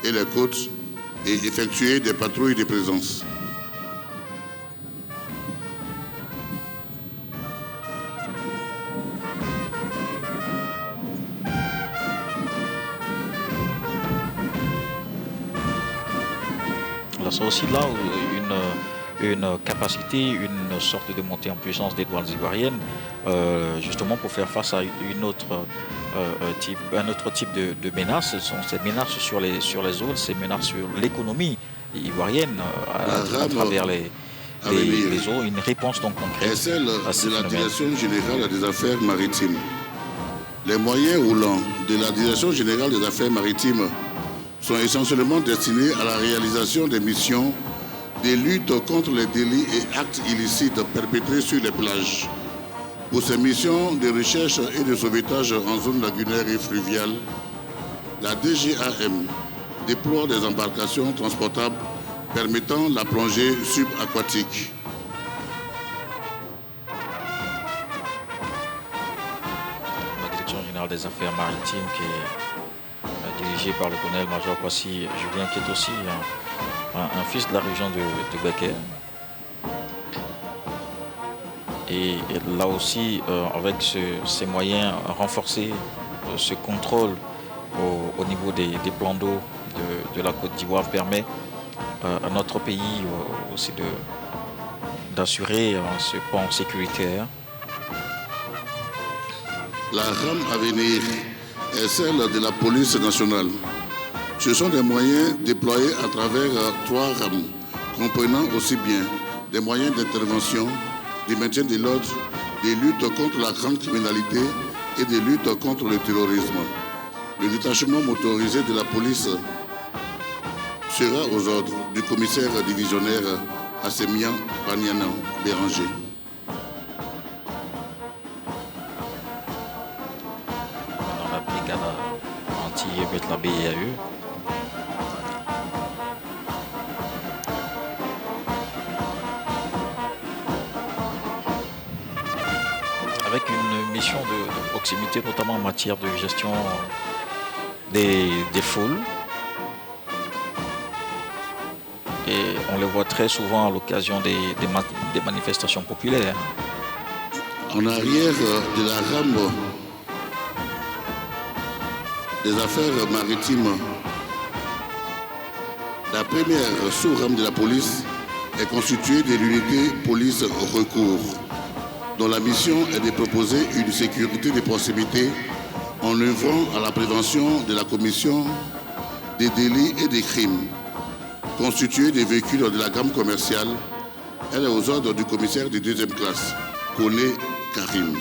et les côtes et effectuer des patrouilles de présence. C'est aussi là une capacité, une sorte de montée en puissance des douanes ivoiriennes, justement pour faire face à un autre type de menaces. Ce sont ces menaces sur les eaux, ces menaces sur l'économie ivoirienne à travers les eaux, une réponse donc concrète. Et celle de la Direction générale des affaires maritimes. Les moyens roulants de la Direction générale des affaires maritimes sont essentiellement destinés à la réalisation des missions de lutte contre les délits et actes illicites perpétrés sur les plages. Pour ces missions de recherche et de sauvetage en zone lagunaire et fluviale, la DGAM déploie des embarcations transportables permettant la plongée subaquatique. La Direction générale des affaires maritimes qui est dirigé par le colonel-major Kwasi Julien, qui est aussi un fils de la région de Becker. Et là aussi, avec ces moyens renforcés, ce contrôle au niveau des plans d'eau de la Côte d'Ivoire permet à notre pays aussi d'assurer ce pan sécuritaire. La rame à venir est celle de la police nationale. Ce sont des moyens déployés à travers 3 rames, comprenant aussi bien des moyens d'intervention, du maintien de l'ordre, des luttes contre la grande criminalité et des luttes contre le terrorisme. Le détachement motorisé de la police sera aux ordres du commissaire divisionnaire Assemian Baniana Béranger. La BIAE. Avec une mission de proximité, notamment en matière de gestion des foules. Et on le voit très souvent à l'occasion des manifestations populaires. En arrière de la rame des affaires maritimes, la première sous-rame de la police est constituée de l'unité police recours, dont la mission est de proposer une sécurité de proximité en œuvrant à la prévention de la commission des délits et des crimes. Constituée des véhicules de la gamme commerciale, elle est aux ordres du commissaire de 2e classe, Koné Karim.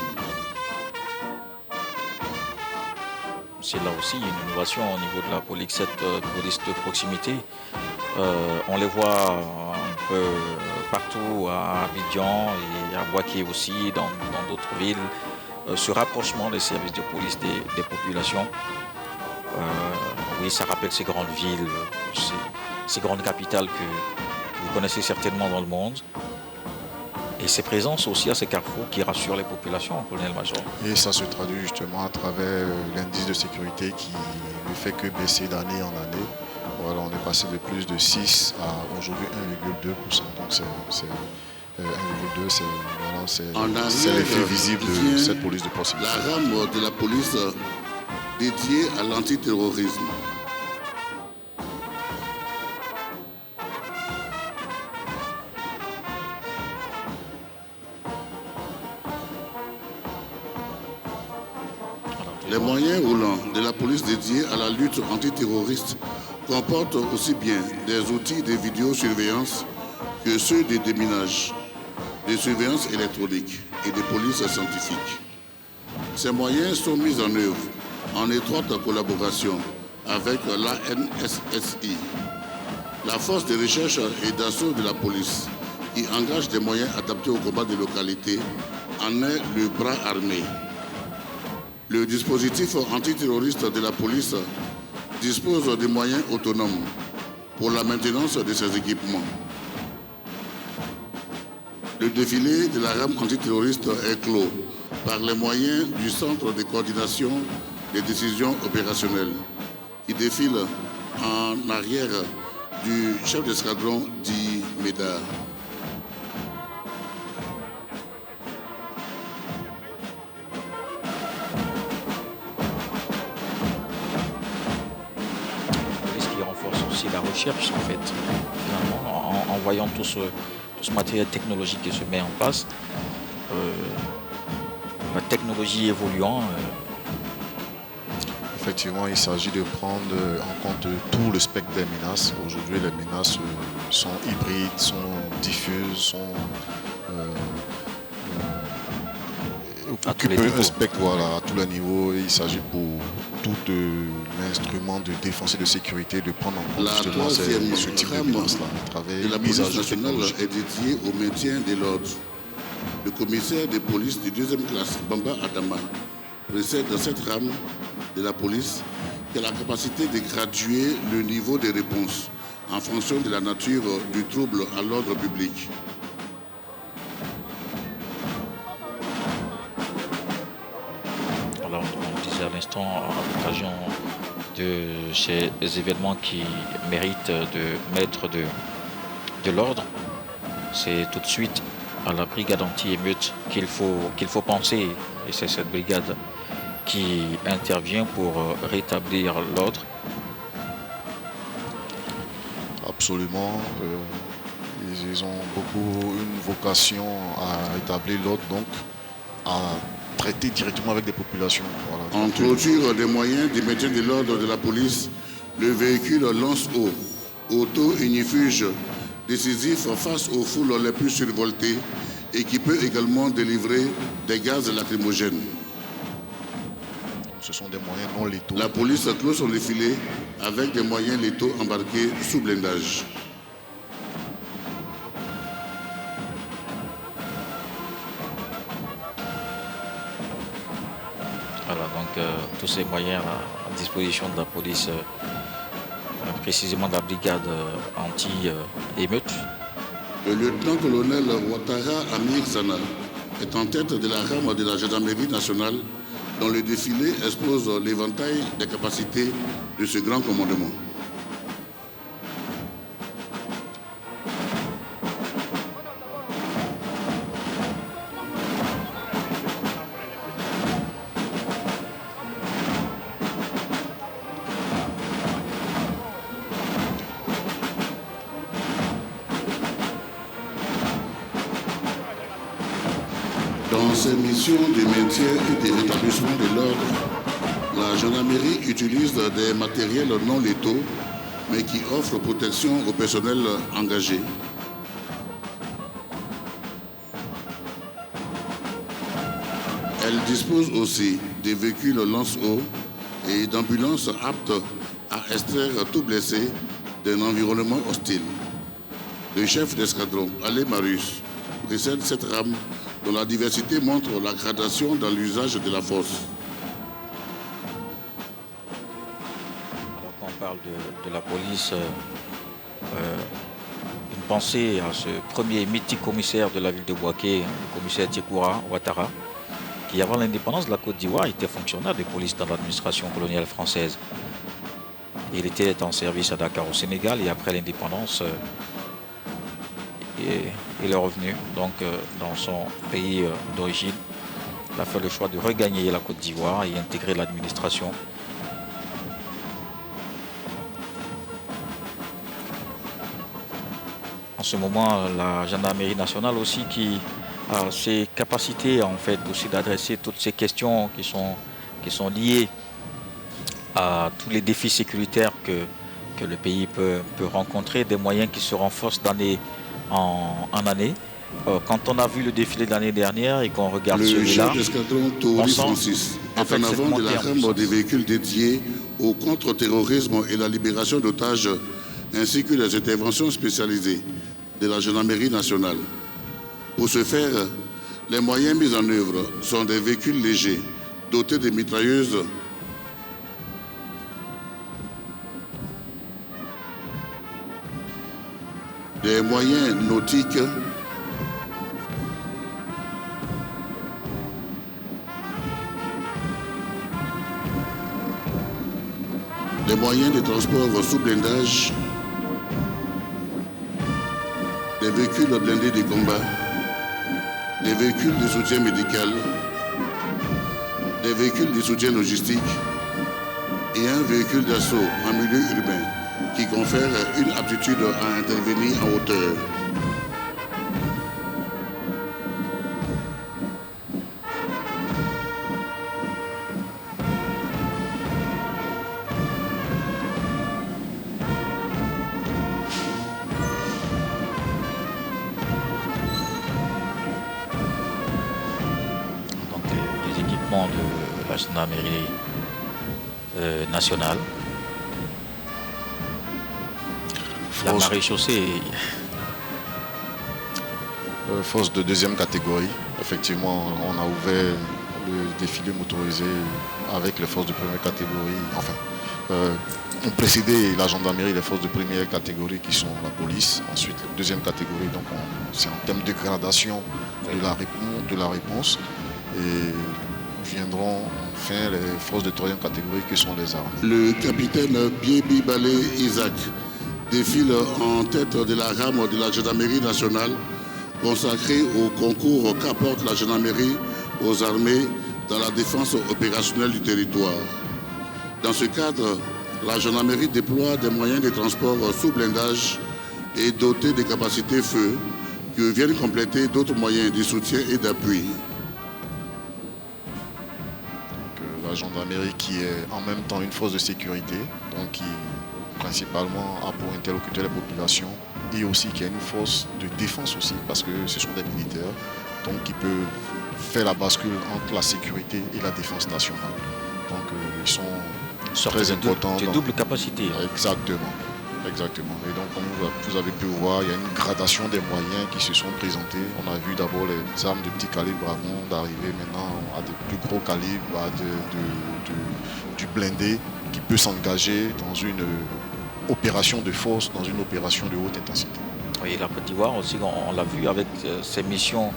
C'est là aussi une innovation au niveau de la police, cette police de proximité. On les voit un peu partout à Abidjan et à Boaké aussi, dans d'autres villes. Ce rapprochement des services de police des populations. Oui, ça rappelle ces grandes villes, ces grandes capitales que vous connaissez certainement dans le monde. Et ces présences aussi à ces carrefours qui rassurent les populations, colonel-major. Et ça se traduit justement à travers l'indice de sécurité qui ne fait que baisser d'année en année. Voilà, on est passé de plus de 6 à aujourd'hui 1,2%. Donc c'est 1,2, c'est l'effet visible de cette police de proximité. La rame de la police dédiée à l'antiterrorisme. Les moyens roulants de la police dédiée à la lutte antiterroriste comportent aussi bien des outils de vidéosurveillance que ceux de déminage, de surveillance électronique et de police scientifique. Ces moyens sont mis en œuvre en étroite collaboration avec l'ANSSI, la force de recherche et d'assaut de la police, qui engage des moyens adaptés au combat des localités, en est le bras armé. Le dispositif antiterroriste de la police dispose de moyens autonomes pour la maintenance de ses équipements. Le défilé de la rame antiterroriste est clos par les moyens du Centre de coordination des décisions opérationnelles qui défile en arrière du chef d'escadron dit Médard. La recherche en fait, finalement, en voyant tout ce matériel technologique qui se met en place, la technologie évoluant. Effectivement, il s'agit de prendre en compte tout le spectre des menaces. Aujourd'hui, les menaces sont hybrides, sont diffuses, sont occupent un spectre à tous les niveaux. Il s'agit pour tout l'instrument de défense et de sécurité de prendre en compte justement ce type de menace-là à travers la police nationale est dédiée au maintien de l'ordre. Le commissaire de police de 2e classe, Bamba Adama, précède cette rame de la police qui a la capacité de graduer le niveau de réponse en fonction de la nature du trouble à l'ordre public. Alors, on disait à l'instant, à l'occasion de ces événements qui méritent de mettre de l'ordre, c'est tout de suite à la brigade anti-émeute qu'il faut penser. Et c'est cette brigade qui intervient pour rétablir l'ordre. Absolument. Ils ont beaucoup une vocation à rétablir l'ordre, donc à traiter directement avec des populations. Voilà. En clôture des moyens du maintien de l'ordre de la police, le véhicule lance-eau, auto-ignifuge, décisif face aux foules les plus survoltées et qui peut également délivrer des gaz lacrymogènes. Ce sont des moyens non létaux. La police clôt son défilé avec des moyens létaux embarqués sous blindage. Voilà, donc tous ces moyens à disposition de la police, précisément de la brigade anti-émeute. Le lieutenant-colonel Ouattara Amir Zana est en tête de la rame de la gendarmerie nationale dont le défilé expose l'éventail des capacités de ce grand commandement. Dans ses missions de maintien et de rétablissement de l'ordre, la gendarmerie utilise des matériels non létaux, mais qui offrent protection au personnel engagé. Elle dispose aussi des véhicules lance-eau et d'ambulances aptes à extraire tout blessé d'un environnement hostile. Le chef d'escadron, Alain Marius, précède cette rame dont la diversité montre la gradation dans l'usage de la force. Alors quand on parle de la police, une pensée à ce premier mythique commissaire de la ville de Bouaké, le commissaire Djekoura Ouattara, qui avant l'indépendance de la Côte d'Ivoire était fonctionnaire de police dans l'administration coloniale française. Il était en service à Dakar au Sénégal et après l'indépendance, il est revenu donc, dans son pays d'origine. Il a fait le choix de regagner la Côte d'Ivoire et intégrer l'administration. En ce moment, la gendarmerie nationale aussi qui a ses capacités en fait aussi d'adresser toutes ces questions qui sont liées à tous les défis sécuritaires que le pays peut rencontrer, des moyens qui se renforcent d'année en année. Quand on a vu le défilé de l'année dernière et qu'on regarde celui-là, le escadron Tauri Francis est en avant de la gamme des véhicules dédiés au contre-terrorisme et la libération d'otages, ainsi que les interventions spécialisées de la gendarmerie nationale. Pour ce faire, les moyens mis en œuvre sont des véhicules légers, dotés de mitrailleuses, des moyens nautiques, des moyens de transport sous blindage, des véhicules blindés de combat, des véhicules de soutien médical, des véhicules de soutien logistique et un véhicule d'assaut en milieu urbain qui confère une aptitude à intervenir en hauteur. De la gendarmerie nationale. La maréchaussée. Force de deuxième catégorie. Effectivement, on a ouvert le défilé motorisé avec les forces de première catégorie. Enfin, on précédait la gendarmerie, les forces de première catégorie qui sont la police. Ensuite, la deuxième catégorie, donc c'est en termes de gradation de la réponse. Et viendront enfin les forces de troisième catégorie qui sont les armes. Le capitaine Biebi Balé Isaac défile en tête de la rame de la gendarmerie nationale consacrée au concours qu'apporte la gendarmerie aux armées dans la défense opérationnelle du territoire. Dans ce cadre, la gendarmerie déploie des moyens de transport sous blindage et dotés de capacités feu que viennent compléter d'autres moyens de soutien et d'appui. La gendarmerie qui est en même temps une force de sécurité, donc qui principalement a pour interlocuteur les populations, et aussi qui est une force de défense aussi, parce que ce sont des militaires, donc qui peuvent faire la bascule entre la sécurité et la défense nationale. Donc ils sont très importants. C'est double capacité. Exactement. Exactement. Et donc, comme vous avez pu voir, il y a une gradation des moyens qui se sont présentés. On a vu d'abord les armes de petit calibre avant d'arriver maintenant à des plus gros calibres, à du blindé qui peut s'engager dans une opération de force, dans une opération de haute intensité. Oui, la Côte d'Ivoire aussi, on l'a vu avec ses missions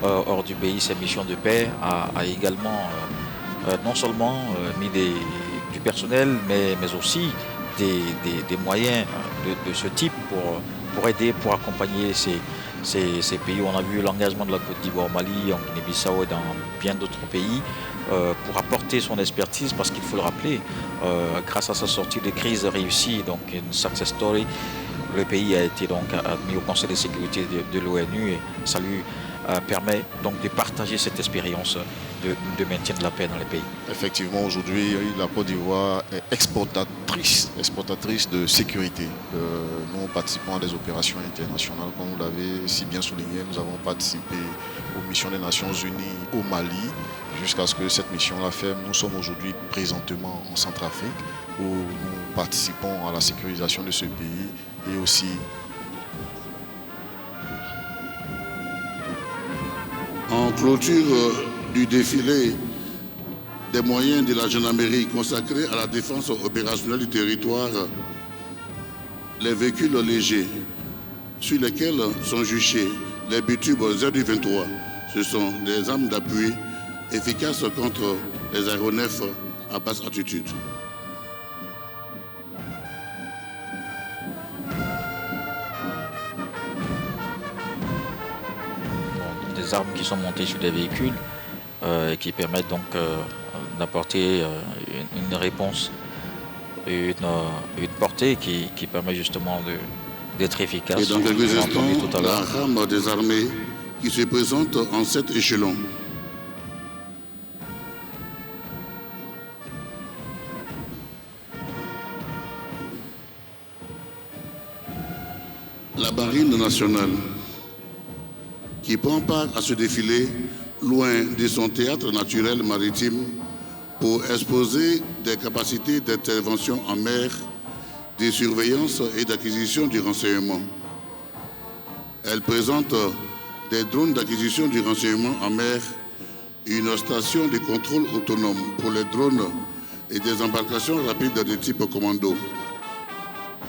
hors du pays, ses missions de paix, a également non seulement mis du personnel, mais aussi des moyens de ce type pour aider, pour accompagner ces pays. On a vu l'engagement de la Côte d'Ivoire au Mali, en Guinée-Bissau et dans bien d'autres pays pour apporter son expertise, parce qu'il faut le rappeler, grâce à sa sortie de crise réussie, donc une success story, le pays a été donc admis au Conseil de sécurité de l'ONU et ça lui permet donc de partager cette expérience de maintien de la paix dans les pays. Effectivement, aujourd'hui, la Côte d'Ivoire est exportatrice de sécurité. Nous participons à des opérations internationales, comme vous l'avez si bien souligné. Nous avons participé aux missions des Nations Unies au Mali, jusqu'à ce que cette mission-là ferme. Nous sommes aujourd'hui présentement en Centrafrique, où nous participons à la sécurisation de ce pays et aussi en clôture du défilé des moyens de la gendarmerie consacrés à la défense opérationnelle du territoire, les véhicules légers sur lesquels sont juchés les butubes ZU-23. Ce sont des armes d'appui efficaces contre les aéronefs à basse altitude. des armes qui sont montées sur des véhicules et qui permettent donc d'apporter une réponse, une portée qui permet justement d'être efficace. Et dans quelques instants, tout à la l'heure. rame des armées qui se présente en 7 échelons. La marine nationale qui prend part à ce défilé loin de son théâtre naturel maritime pour exposer des capacités d'intervention en mer, de surveillance et d'acquisition du renseignement. Elle présente des drones d'acquisition du renseignement en mer, une station de contrôle autonome pour les drones et des embarcations rapides de type commando.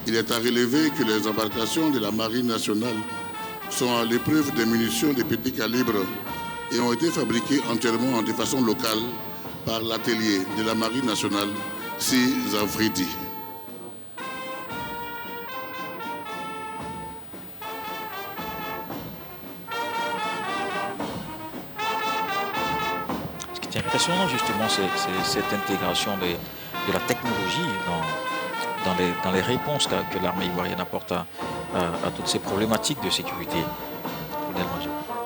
Il est à relever que les embarcations de la Marine nationale sont à l'épreuve des munitions de petit calibre et ont été fabriquées entièrement de façon locale par l'atelier de la Marine nationale, Zafridi. Ce qui est impressionnant justement, c'est cette intégration de la technologie dans les réponses que l'armée ivoirienne apporte à toutes ces problématiques de sécurité.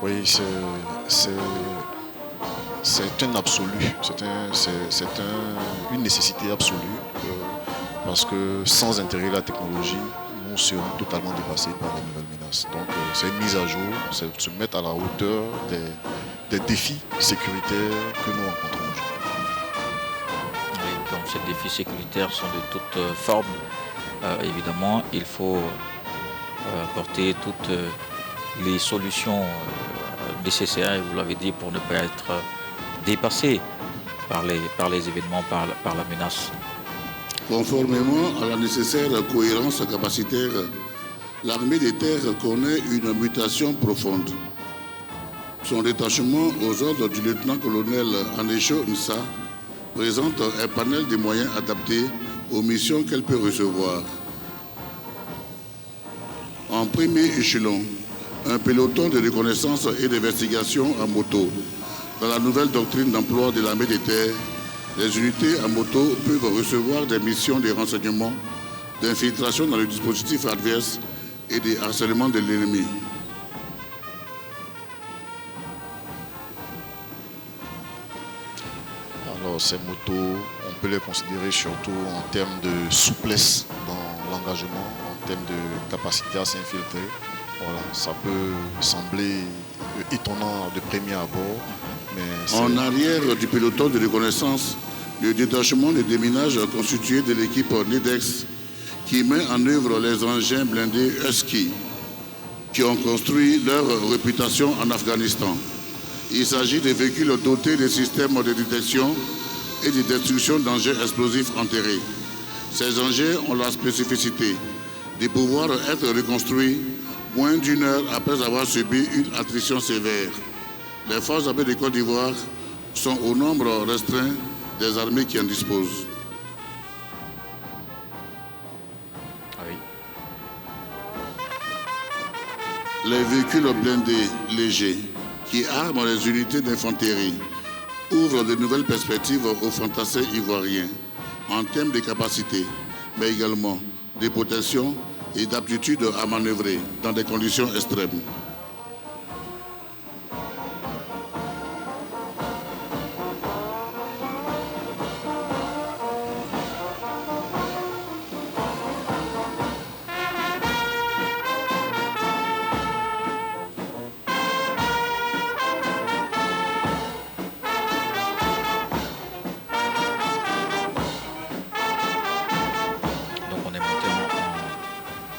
Oui, c'est un absolu, une nécessité absolue, parce que sans intégrer la technologie, nous serons totalement dépassés par les nouvelles menaces. Donc c'est une mise à jour, c'est de se mettre à la hauteur des défis sécuritaires que nous rencontrons aujourd'hui. Oui, comme ces défis sécuritaires sont de toutes formes, évidemment, il faut apporter toutes les solutions nécessaires, et vous l'avez dit, pour ne pas être dépassé par les événements, par la menace. Conformément à la nécessaire cohérence capacitaire, l'armée des terres connaît une mutation profonde. Son détachement aux ordres du lieutenant-colonel Anécho Nsa présente un panel de moyens adaptés aux missions qu'elle peut recevoir. En premier échelon, un peloton de reconnaissance et d'investigation à moto. Dans la nouvelle doctrine d'emploi de l'armée des terres, les unités à moto peuvent recevoir des missions de renseignement, d'infiltration dans le dispositif adverse et de harcèlement de l'ennemi. Alors ces motos, on peut les considérer surtout en termes de souplesse dans l'engagement, en termes de capacité à s'infiltrer. Voilà, ça peut sembler étonnant de premier abord, mais en arrière du peloton de reconnaissance, le détachement de déminage constitué de l'équipe NEDEX qui met en œuvre les engins blindés Husky qui ont construit leur réputation en Afghanistan. Il s'agit de véhicules dotés de systèmes de détection et de destruction d'engins explosifs enterrés. Ces engins ont la spécificité de pouvoir être reconstruits moins d'une heure après avoir subi une attrition sévère. Les forces armées de Côte d'Ivoire sont au nombre restreint des armées qui en disposent. Oui. Les véhicules blindés légers qui arment les unités d'infanterie ouvrent de nouvelles perspectives aux fantassins ivoiriens en termes de capacité, mais également de protection et d'aptitude à manœuvrer dans des conditions extrêmes. Donc on est monté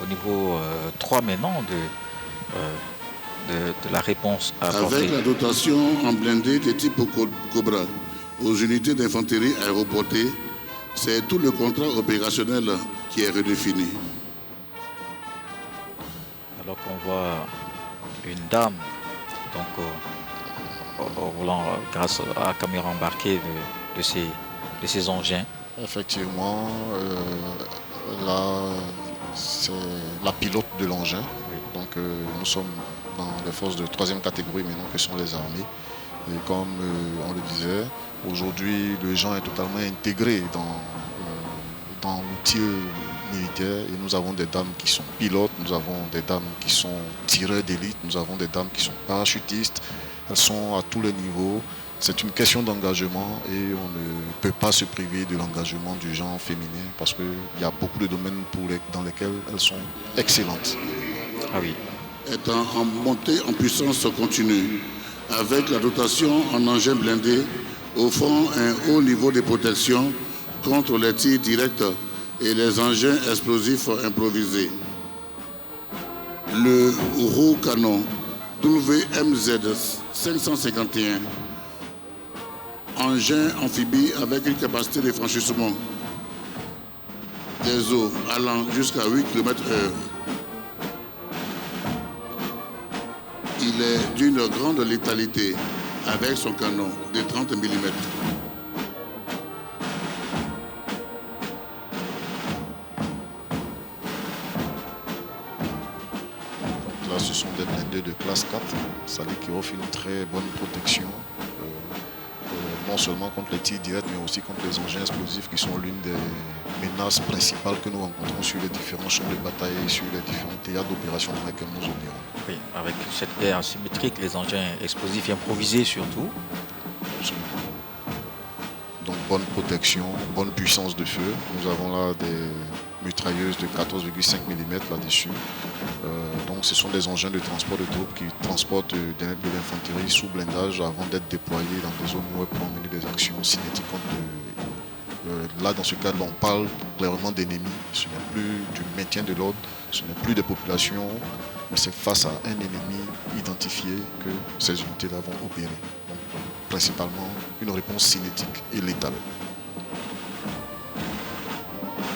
au niveau 3 maintenant de la réponse à apporter. Avec la dotation en blindé de type Cobra aux unités d'infanterie aéroportées, c'est tout le contrat opérationnel qui est redéfini. Alors qu'on voit une dame donc au volant grâce à la caméra embarquée de ces engins. effectivement, là, c'est la pilote de l'engin. Oui. Donc nous sommes dans les forces de troisième catégorie maintenant que sont les armées. Et comme on le disait, aujourd'hui le genre est totalement intégré dans l'outil militaire et nous avons des dames qui sont pilotes, nous avons des dames qui sont tireurs d'élite, nous avons des dames qui sont parachutistes, elles sont à tous les niveaux. C'est une question d'engagement et on ne peut pas se priver de l'engagement du genre féminin parce qu'il y a beaucoup de domaines dans lesquels elles sont excellentes. Ah oui. Étant en montée en puissance continue, avec la dotation en engins blindés, offrant un haut niveau de protection contre les tirs directs et les engins explosifs improvisés. Le Roucanon WMZ 551, engin amphibie avec une capacité de franchissement des eaux allant jusqu'à 8 km/h. Il est d'une grande létalité avec son canon de 30 mm. Là, ce sont des blindés de classe 4, c'est-à-dire qui offrent une très bonne protection, non seulement contre les tirs directs, mais aussi contre les engins explosifs qui sont l'une des menaces principales que nous rencontrons sur les différents champs de bataille et sur les différents théâtres d'opération dans lesquels nous opérons. Oui, avec cette guerre asymétrique, les engins explosifs improvisés surtout. Absolument. Donc bonne protection, bonne puissance de feu. Nous avons là des mitrailleuses de 14,5 mm là-dessus. Donc ce sont des engins de transport de troupes qui transportent de l'infanterie sous blindage avant d'être déployés dans des zones où elles pourront mener des actions cinétiques contre là, dans ce cas-là, on parle clairement d'ennemis. Ce n'est plus du maintien de l'ordre, ce n'est plus des populations, mais c'est face à un ennemi identifié que ces unités-là vont opérer. Donc, principalement, une réponse cinétique et létale.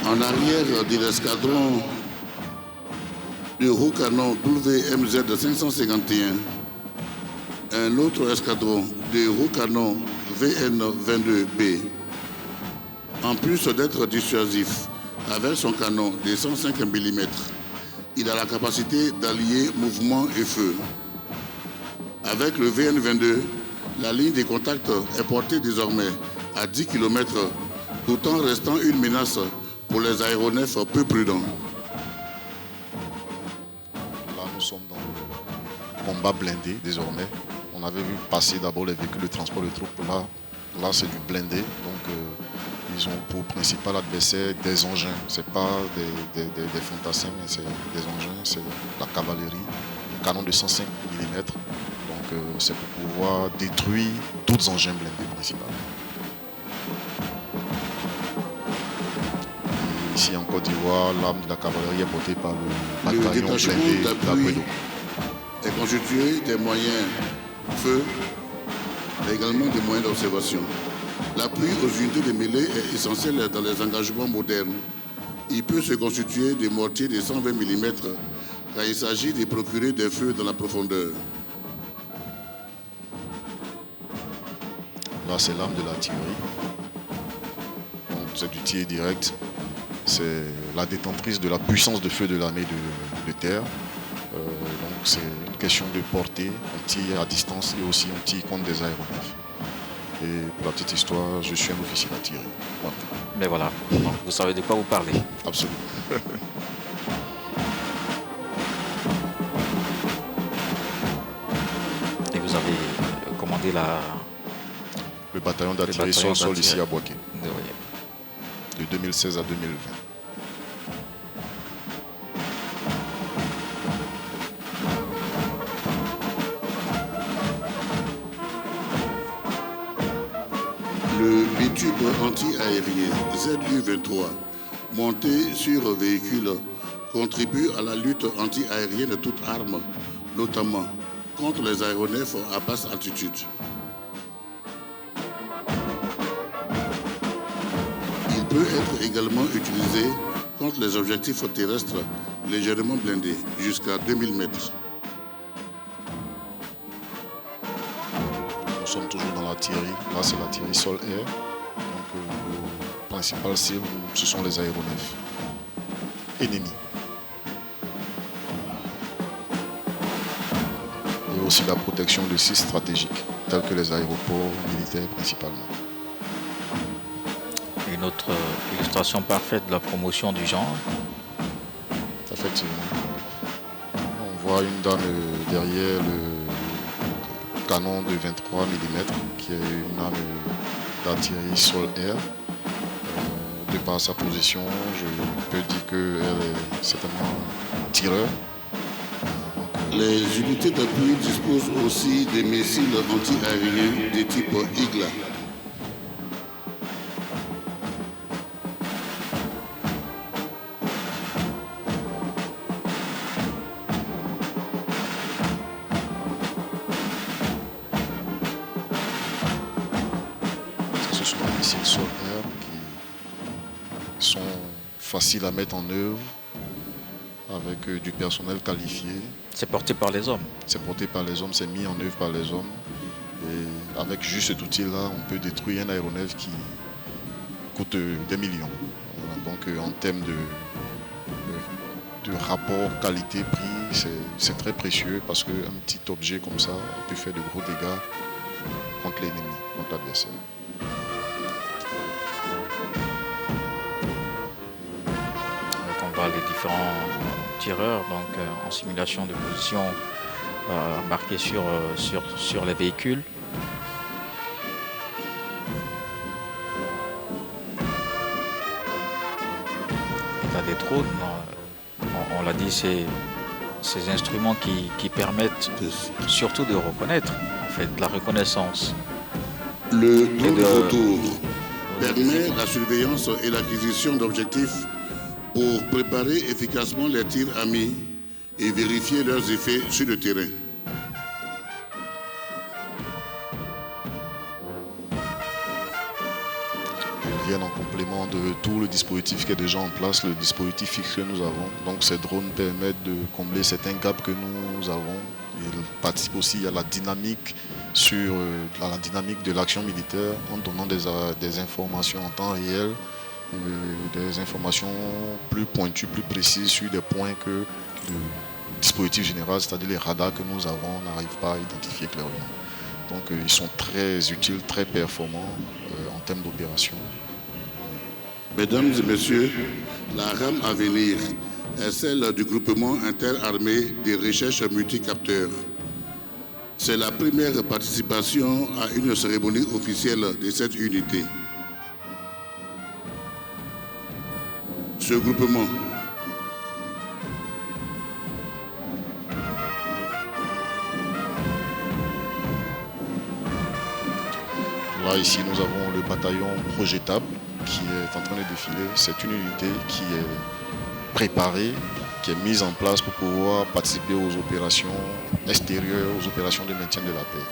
En arrière de l'escadron du Roucanon WMZ 551, un autre escadron du Roucanon VN22B, en plus d'être dissuasif avec son canon de 105 mm, il a la capacité d'allier mouvement et feu. Avec le VN22, la ligne de contact est portée désormais à 10 km tout en restant une menace pour les aéronefs peu prudents. Là, nous sommes dans le combat blindé désormais. On avait vu passer d'abord les véhicules de transport de troupes. Là c'est du blindé. Donc, ils ont pour principal adversaire des engins. Ce n'est pas des fantassins, mais c'est des engins, c'est la cavalerie, un canon de 105 mm. Donc c'est pour pouvoir détruire d'autres engins blindés principalement. Et ici en Côte d'Ivoire, l'arme de la cavalerie est portée par le bataillon blindé d'Aguedo. Est constitué des moyens feu, mais également des moyens d'observation. L'appui aux unités de mêlée est essentiel dans les engagements modernes. Il peut se constituer de mortiers de 120 mm quand il s'agit de procurer des feux dans la profondeur. Là, c'est l'arme de l'artillerie. C'est du tir direct. C'est la détentrice de la puissance de feu de l'armée de terre. Donc c'est une question de portée. On tire à distance et aussi on tire contre des aéronefs. Et pour la petite histoire, je suis un officier d'artillerie. Voilà. Mais voilà, vous savez de quoi vous parlez. Absolument. Et vous avez commandé le bataillon d'artillerie sol ici à Boaké. Oui. De 2016 à 2020. Le bitube anti-aérien ZU-23, monté sur véhicule, contribue à la lutte anti-aérienne de toute arme, notamment contre les aéronefs à basse altitude. Il peut être également utilisé contre les objectifs terrestres légèrement blindés, jusqu'à 2000 mètres. Nous sommes toujours dans l'artillerie. Là, c'est l'artillerie sol-air. Donc, le principal cible, ce sont les aéronefs ennemis. aussi la protection de sites stratégiques, tels que les aéroports militaires principalement. Une autre illustration parfaite de la promotion du genre. Effectivement. On voit une dame derrière le canon de 23 mm, qui est une arme d'artillerie sol-air. De par sa position, je peux dire qu'elle est certainement tireur. Les unités d'appui disposent aussi des missiles anti-aériens de type Eagle. Ce sont des missiles sol-air qui sont faciles à mettre en œuvre avec du personnel qualifié. C'est porté par les hommes. C'est porté par les hommes, c'est mis en œuvre par les hommes. Et avec juste cet outil-là, on peut détruire un aéronef qui coûte des millions. Voilà, donc en termes de rapport qualité-prix, c'est très précieux parce qu'un petit objet comme ça peut faire de gros dégâts contre l'ennemi, contre l'adversaire. Donc on voit les différents tireurs donc, en simulation de position marquée sur les véhicules. Il y a des drones, on l'a dit, c'est ces instruments qui permettent surtout de reconnaître, en fait, la reconnaissance. Le drone de retour permet la surveillance et l'acquisition d'objectifs pour préparer efficacement les tirs amis et vérifier leurs effets sur le terrain. Ils viennent en complément de tout le dispositif qui est déjà en place, le dispositif fixe que nous avons. Donc ces drones permettent de combler certains gaps que nous avons. Ils participent aussi à la dynamique la dynamique de l'action militaire en donnant des informations en temps réel, des informations plus pointues, plus précises sur des points que le dispositif général, c'est-à-dire les radars que nous avons, n'arrive pas à identifier clairement. Donc ils sont très utiles, très performants en termes d'opération. Mesdames et messieurs, la rame à venir est celle du groupement interarmé des recherches multicapteurs. C'est la première participation à une cérémonie officielle de cette unité. Ce groupement là, ici, nous avons le bataillon projetable qui est en train de défiler. C'est une unité qui est préparée, qui est mise en place pour pouvoir participer aux opérations extérieures, aux opérations de maintien de la paix.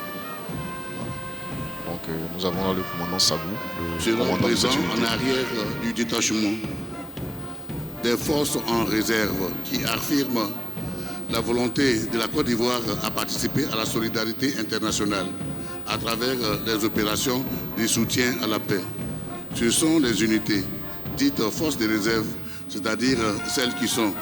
Donc nous avons là le commandant Sabou, le commandant présent de cette unité. en arrière du détachement des forces en réserve qui affirment la volonté de la Côte d'Ivoire à participer à la solidarité internationale à travers les opérations de soutien à la paix. Ce sont les unités dites forces de réserve, c'est-à-dire celles qui sont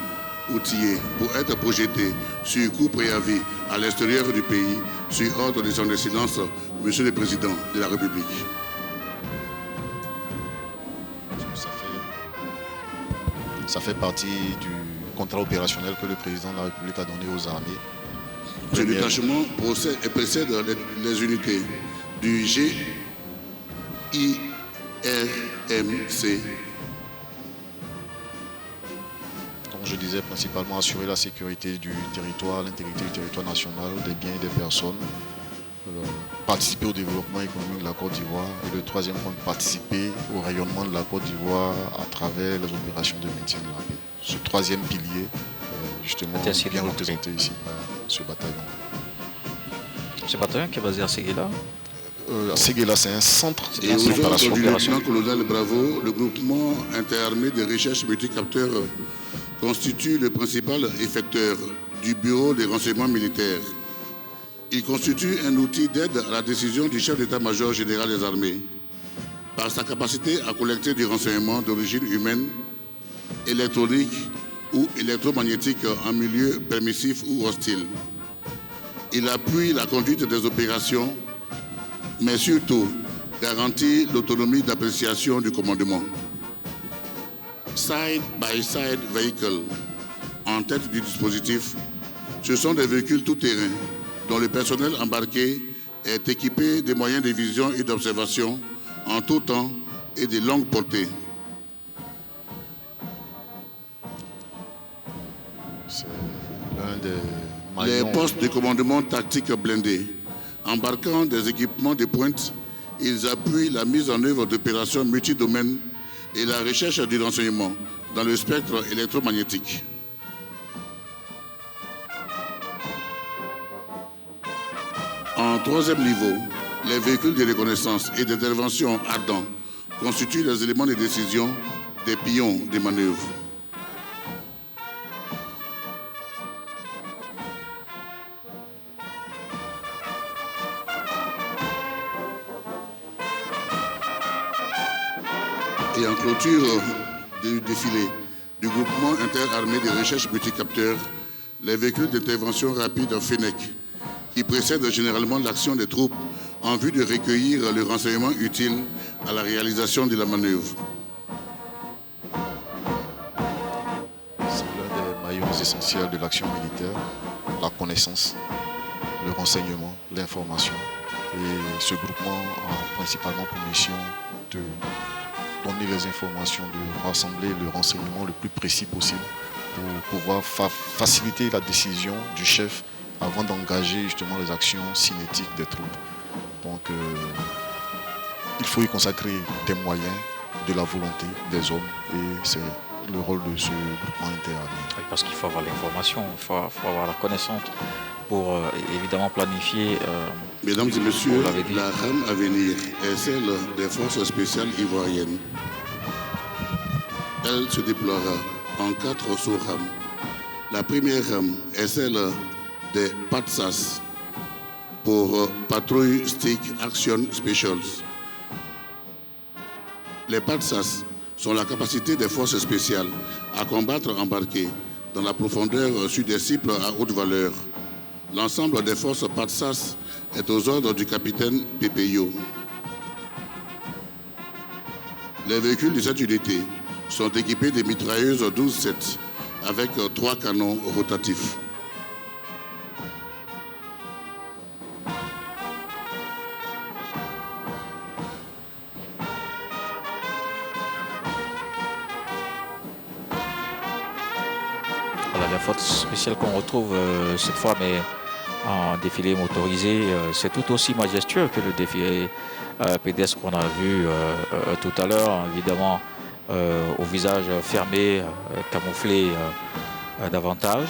outillées pour être projetées sur coup préavis à l'extérieur du pays, sur ordre de son Excellence, Monsieur le Président de la République. Ça fait partie du contrat opérationnel que le président de la République a donné aux armées. Ce détachement précède les unités du GIRMC. Donc je disais principalement assurer la sécurité du territoire, l'intégrité du territoire national, des biens et des personnes, participer au développement économique de la Côte d'Ivoire et le troisième point, participer au rayonnement de la Côte d'Ivoire à travers les opérations de maintien de la paix. Ce troisième pilier, justement, est bien représenté ici par ce bataillon. Ce bataillon qui est basé à Séguéla. Séguéla, c'est un centre et aux ordres du lieutenant-colonel Bravo, le groupement interarmé de recherche multicapteurs constitue le principal effecteur du bureau des renseignements militaires. Il constitue un outil d'aide à la décision du chef d'état-major général des armées par sa capacité à collecter du renseignement d'origine humaine, électronique ou électromagnétique en milieu permissif ou hostile. Il appuie la conduite des opérations, mais surtout garantit l'autonomie d'appréciation du commandement. Side-by-side vehicle, en tête du dispositif, ce sont des véhicules tout-terrain dont le personnel embarqué est équipé des moyens de vision et d'observation en tout temps et de longue portée. C'est l'un des Les maillons. postes de commandement tactique blindés, embarquant des équipements de pointe, ils appuient la mise en œuvre d'opérations multidomaines et la recherche du renseignement dans le spectre électromagnétique. En troisième niveau, les véhicules de reconnaissance et d'intervention ardents constituent les éléments de décision des pions de manœuvre. Et en clôture du défilé du groupement interarmé de recherche multicapteurs, les véhicules d'intervention rapide FENEC, qui précèdent généralement l'action des troupes en vue de recueillir le renseignement utile à la réalisation de la manœuvre. C'est l'un des maillons essentiels de l'action militaire, la connaissance, le renseignement, l'information. Et ce groupement a principalement pour mission de donner les informations, de rassembler le renseignement le plus précis possible pour pouvoir faciliter la décision du chef avant d'engager justement les actions cinétiques des troupes. Donc il faut y consacrer des moyens, de la volonté des hommes et c'est le rôle de ce groupement interarmé. Oui, parce qu'il faut avoir l'information, il faut avoir la connaissance pour évidemment planifier. Mesdames et messieurs, vous l'avez dit. la rame à venir est celle des forces spéciales ivoiriennes. Elle se déploiera en 4 sous-rames. La première rame est celle des PATSAS pour Patrouille Stick Action Specials. Les PATSAS sont la capacité des forces spéciales à combattre embarquées dans la profondeur sur des cibles à haute valeur. L'ensemble des forces PATSAS est aux ordres du capitaine Pepeyo. Les véhicules de cette unité sont équipés de mitrailleuses 12-7 avec 3 canons rotatifs. Voilà, la force spéciale qu'on retrouve cette fois, mais en défilé motorisé, c'est tout aussi majestueux que le défilé pédestre qu'on a vu tout à l'heure, évidemment au visage fermé, camouflé davantage.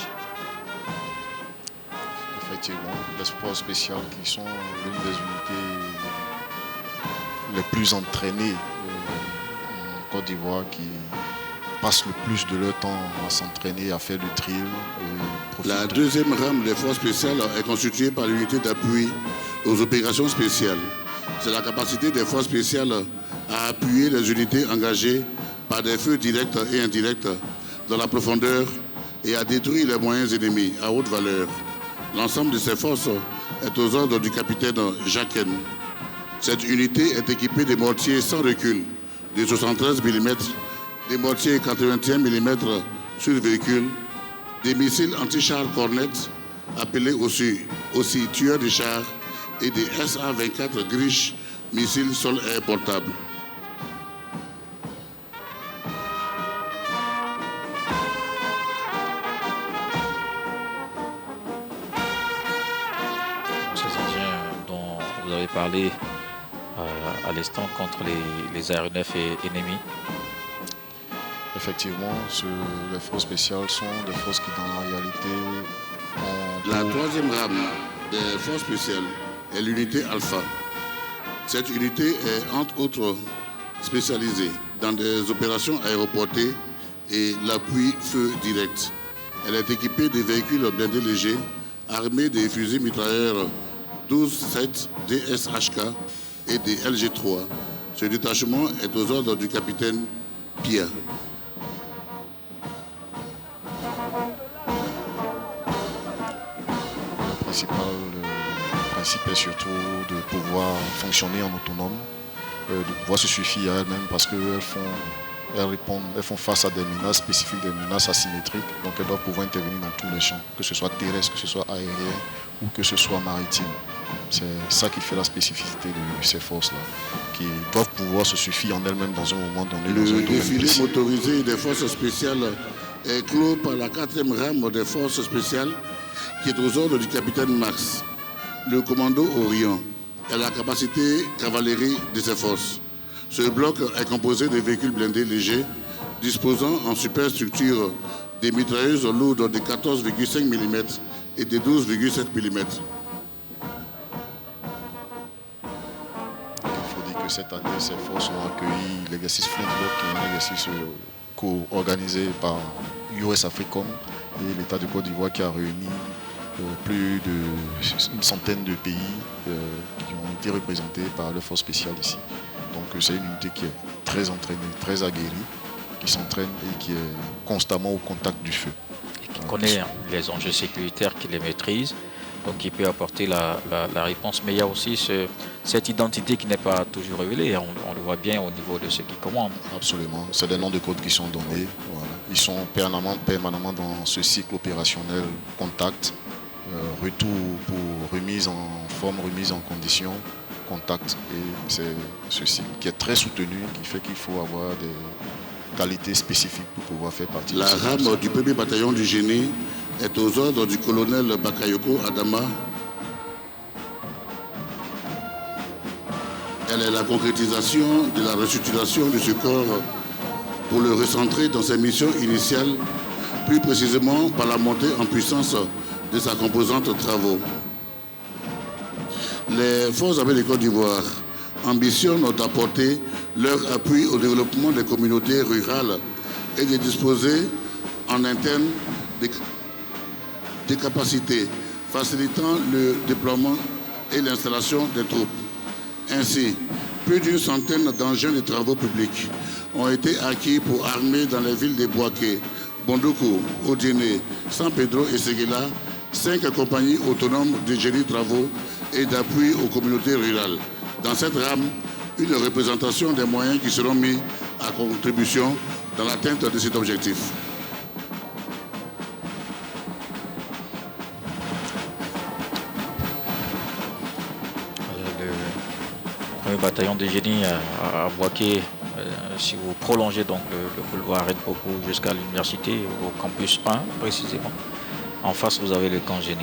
Effectivement, les forces spéciales qui sont l'une des unités les plus entraînées en Côte d'Ivoire, qui passent le plus de leur temps à s'entraîner, à faire du drill. La deuxième rame des forces spéciales est constituée par l'unité d'appui aux opérations spéciales. C'est la capacité des forces spéciales à appuyer les unités engagées par des feux directs et indirects dans la profondeur et à détruire les moyens ennemis à haute valeur. L'ensemble de ces forces est aux ordres du capitaine Jaquen. Cette unité est équipée de mortiers sans recul de 73 mm, des mortiers 81 mm sur le véhicule, des missiles anti-chars Cornet, appelés aussi tueurs de chars, et des SA-24 Grish, missiles sol-air portables. Ces engins dont vous avez parlé à l'instant contre les aéronefs ennemis. Effectivement, les forces spéciales sont des forces qui, dans la réalité, ont... La troisième rame des forces spéciales est l'unité Alpha. Cette unité est, entre autres, spécialisée dans des opérations aéroportées et l'appui feu direct. Elle est équipée de véhicules blindés légers, armés des fusils mitrailleurs 12-7 DSHK et des LG3. Ce détachement est aux ordres du capitaine Pia. Le principal principe est surtout de pouvoir fonctionner en autonome, de pouvoir se suffire à elles-mêmes parce qu'elles font face à des menaces spécifiques, des menaces asymétriques. Donc elles doivent pouvoir intervenir dans tous les champs, que ce soit terrestre, que ce soit aérien ou que ce soit maritime. C'est ça qui fait la spécificité de ces forces-là, qui doivent pouvoir se suffire en elles-mêmes dans un moment donné. Le défilé motorisé des forces spéciales est clos par la 4e rame des forces spéciales qui est aux ordres du capitaine Max. Le commando Orion est la capacité cavalerie de ces forces. Ce bloc est composé de véhicules blindés légers disposant en superstructure des mitrailleuses lourdes de 14,5 mm et de 12,7 mm. Cette année, ces forces ont accueilli l'exercice Flintlock, qui est un exercice co-organisé par US AFRICOM et l'État de Côte d'Ivoire qui a réuni plus d'une centaine de pays qui ont été représentés par les forces spéciales ici. Donc c'est une unité qui est très entraînée, très aguerrie, qui s'entraîne et qui est constamment au contact du feu. Et qui connaît les enjeux sécuritaires, qui les maîtrise. Donc qui peut apporter la réponse. Mais il y a aussi cette identité qui n'est pas toujours révélée. On le voit bien au niveau de ceux qui commandent. Absolument. C'est des noms de code qui sont donnés. Voilà. Ils sont permanemment dans ce cycle opérationnel contact, retour pour remise en forme, remise en condition, contact. Et c'est ce cycle qui est très soutenu, qui fait qu'il faut avoir des qualités spécifiques pour pouvoir faire partie de la rame du 1er bataillon du génie est aux ordres du colonel Bakayoko Adama. Elle est la concrétisation de la restructuration de ce corps pour le recentrer dans ses missions initiales, plus précisément par la montée en puissance de sa composante travaux. Les forces armées de Côte d'Ivoire ambitionnent d'apporter leur appui au développement des communautés rurales et de disposer en interne des capacités facilitant le déploiement et l'installation des troupes. Ainsi, plus d'une centaine d'engins de travaux publics ont été acquis pour armer dans les villes de Bouaké, Bondoukou, Odiné, San Pedro et Séguéla 5 compagnies autonomes de génie travaux et d'appui aux communautés rurales. Dans cette rame, une représentation des moyens qui seront mis à contribution dans l'atteinte de cet objectif. Le bataillon de génie à Bouaké, si vous prolongez donc le boulevard Renpopo jusqu'à l'université, au campus 1 précisément, en face vous avez le camp génie.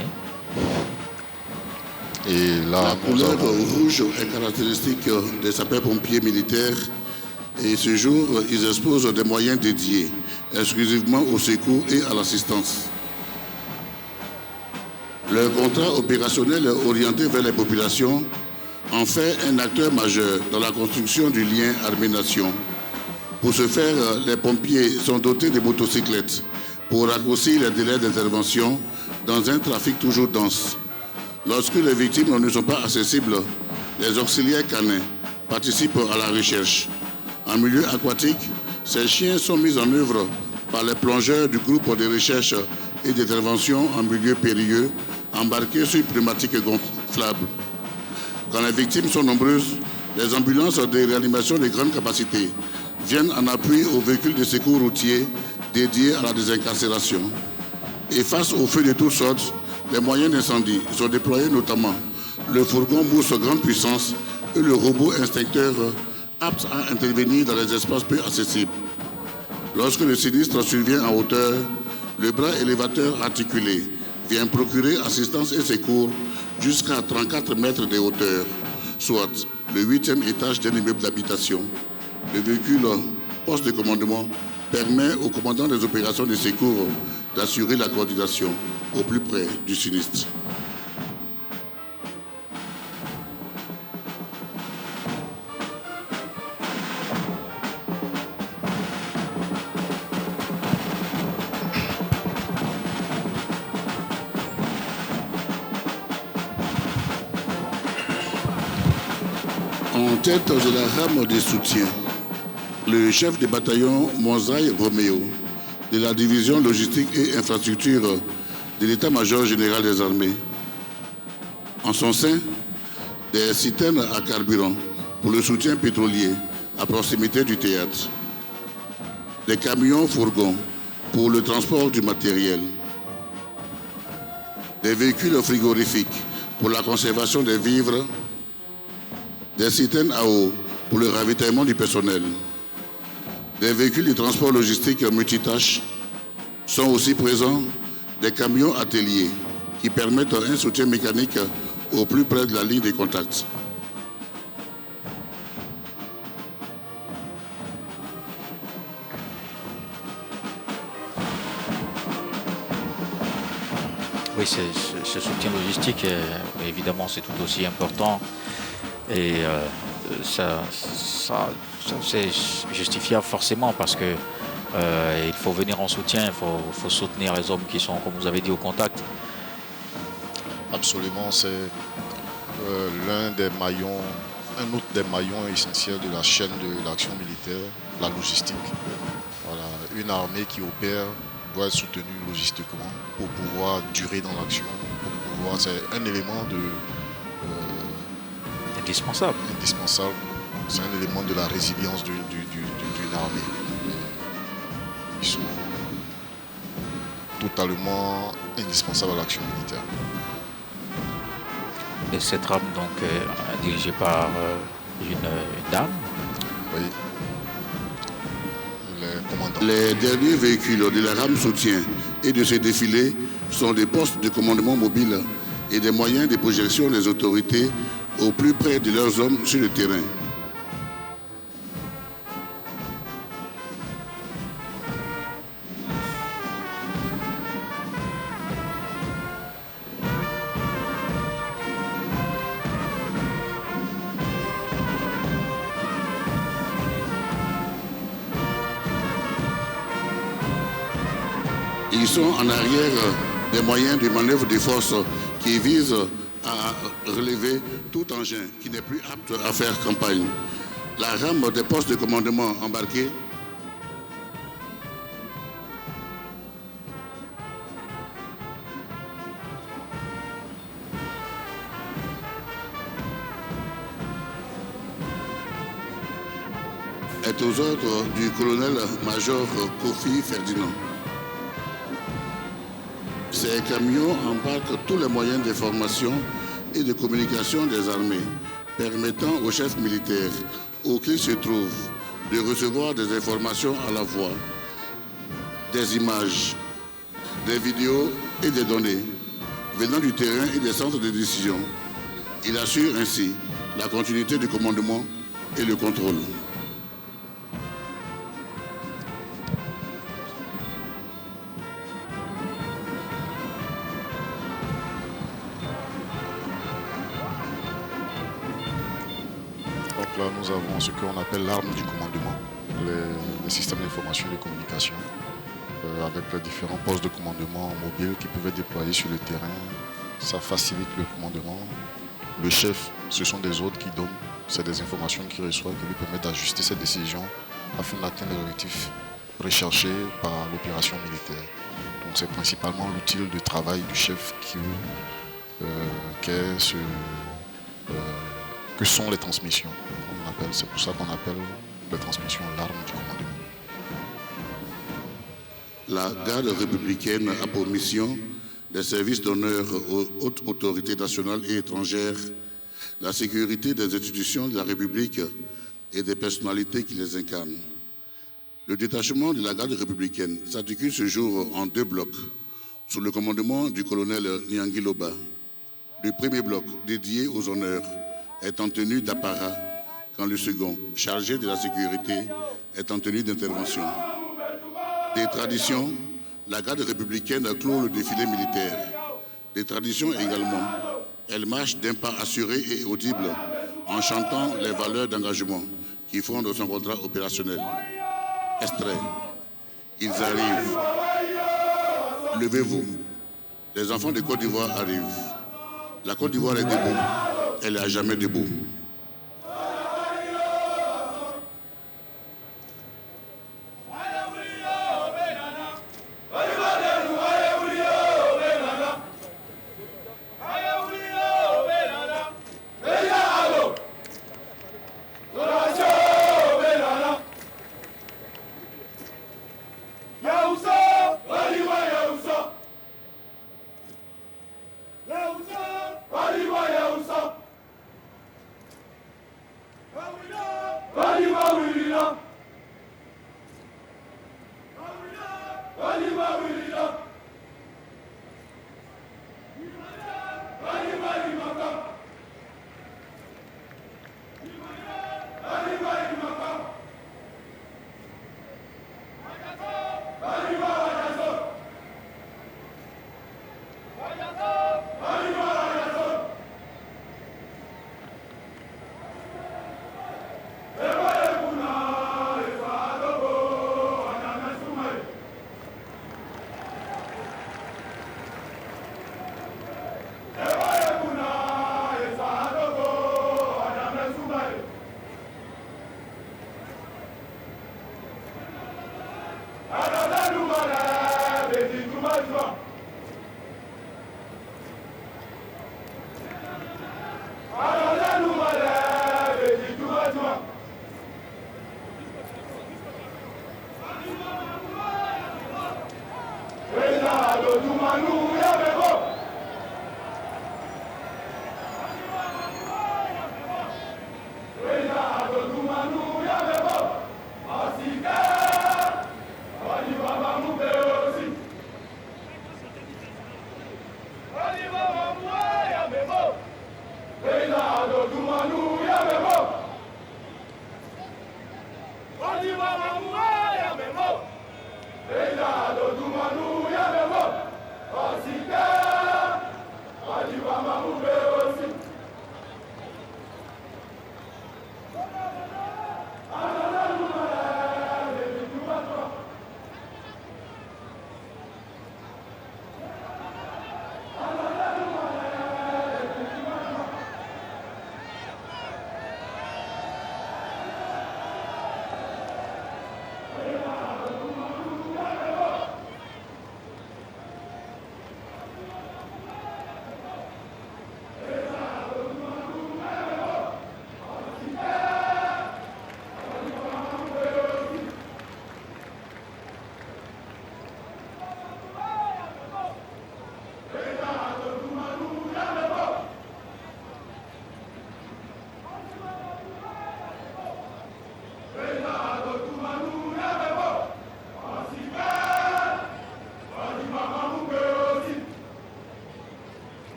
Et là, la couleur rouge est caractéristique des sapeurs-pompiers militaires et ce jour, ils exposent des moyens dédiés exclusivement au secours et à l'assistance. Leur contrat opérationnel orienté vers les populations en fait un acteur majeur dans la construction du lien armée-nation. Pour ce faire, les pompiers sont dotés de motocyclettes pour raccourcir les délais d'intervention dans un trafic toujours dense. Lorsque les victimes ne sont pas accessibles, les auxiliaires canins participent à la recherche. En milieu aquatique, ces chiens sont mis en œuvre par les plongeurs du groupe de recherche et d'intervention en milieu périlleux embarqués sur une pneumatique gonflable. Quand les victimes sont nombreuses, les ambulances de réanimation de grande capacité viennent en appui aux véhicules de secours routiers dédiés à la désincarcération. Et face aux feux de toutes sortes, les moyens d'incendie sont déployés, notamment le fourgon mousse grande puissance et le robot instincteur apte à intervenir dans les espaces peu accessibles. Lorsque le sinistre survient en hauteur, le bras élévateur articulé vient procurer assistance et secours jusqu'à 34 mètres de hauteur, soit le 8e étage d'un immeuble d'habitation. Le véhicule poste de commandement permet au commandant des opérations de secours d'assurer la coordination au plus près du sinistre. En tête de la rame des soutiens, le chef de bataillon Monzaï Roméo de la division logistique et infrastructure de l'état-major général des armées. En son sein, des citernes à carburant pour le soutien pétrolier à proximité du théâtre, des camions fourgons pour le transport du matériel, des véhicules frigorifiques pour la conservation des vivres, des citernes à eau pour le ravitaillement du personnel, des véhicules de transport logistique multitâches. Sont aussi présents des camions ateliers qui permettent un soutien mécanique au plus près de la ligne de contact. Oui, ce soutien logistique, évidemment, c'est tout aussi important. Et ça c'est justifiable forcément parce que il faut venir en soutien, il faut soutenir les hommes qui sont, comme vous avez dit, au contact. Absolument, c'est l'un des maillons, un autre des maillons essentiels de la chaîne de l'action militaire, la logistique. Voilà, une armée qui opère doit être soutenue logistiquement pour pouvoir durer dans l'action, c'est un élément Indispensable. C'est un élément de la résilience d'une armée. Ils sont totalement indispensables à l'action militaire. Et cette arme donc dirigée par une dame. Oui. Les commandants. Les derniers véhicules de la rame soutien et de ces défilés sont des postes de commandement mobile et des moyens de projection des autorités au plus près de leurs hommes sur le terrain. Ils sont en arrière des moyens de manœuvre des forces qui visent à relever tout engin qui n'est plus apte à faire campagne. La rame des postes de commandement embarqués est aux ordres du colonel-major Kofi Ferdinand. Ces camions embarquent tous les moyens d'information et de communication des armées, permettant aux chefs militaires, où qu'ils se trouvent, de recevoir des informations à la voix, des images, des vidéos et des données venant du terrain et des centres de décision. Il assure ainsi la continuité du commandement et le contrôle. Là, nous avons ce qu'on appelle l'arme du commandement, les systèmes d'information et de communication, avec les différents postes de commandement mobiles qui peuvent être déployés sur le terrain. Ça facilite le commandement. Le chef, ce sont des autres qui donnent, c'est des informations qu'il reçoit qui lui permettent d'ajuster ses décisions afin d'atteindre les objectifs recherchés par l'opération militaire. Donc c'est principalement l'outil de travail du chef que sont les transmissions. C'est pour ça qu'on appelle les transmissions l'arme du commandement. La garde républicaine a pour mission les services d'honneur aux hautes autorités nationales et étrangères, la sécurité des institutions de la République et des personnalités qui les incarnent. Le détachement de la garde républicaine s'articule ce jour en 2 blocs, sous le commandement du colonel Niangui Loba. Le premier bloc, dédié aux honneurs, est en tenue d'apparat, quand le second, chargé de la sécurité, est en tenue d'intervention. Des traditions, la garde républicaine clôt le défilé militaire. Des traditions également, elle marche d'un pas assuré et audible en chantant les valeurs d'engagement qui fondent son contrat opérationnel. Extrait. Ils arrivent. Levez-vous. Les enfants de Côte d'Ivoire arrivent. La Côte d'Ivoire est debout. Elle est à jamais debout.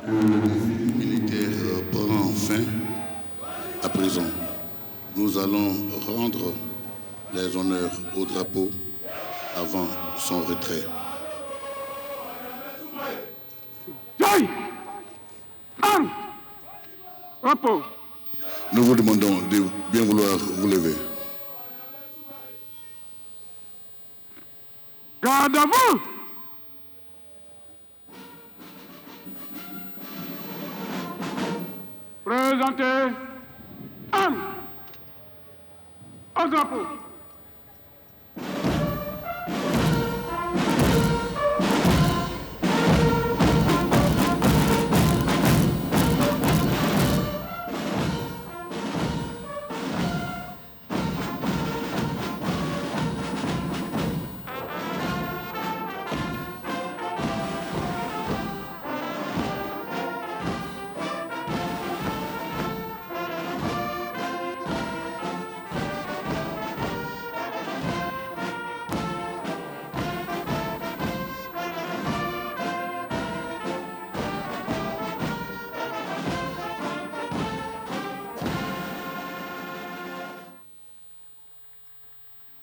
Le défilé militaire prend fin. À présent, nous allons rendre les honneurs au drapeau avant son retrait. Joy! Armes! Drapeau! Nous vous demandons de bien vouloir vous lever. Garde à vous! Présentez armes au drapeau.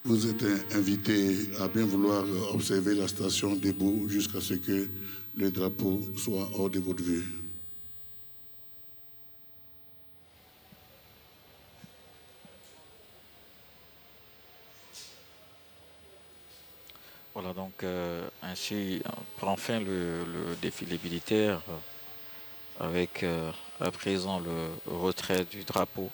Vous êtes invité à bien vouloir observer la station debout jusqu'à ce que le drapeau soit hors de votre vue. Voilà, donc ainsi prend fin le défilé militaire avec à présent le retrait du drapeau.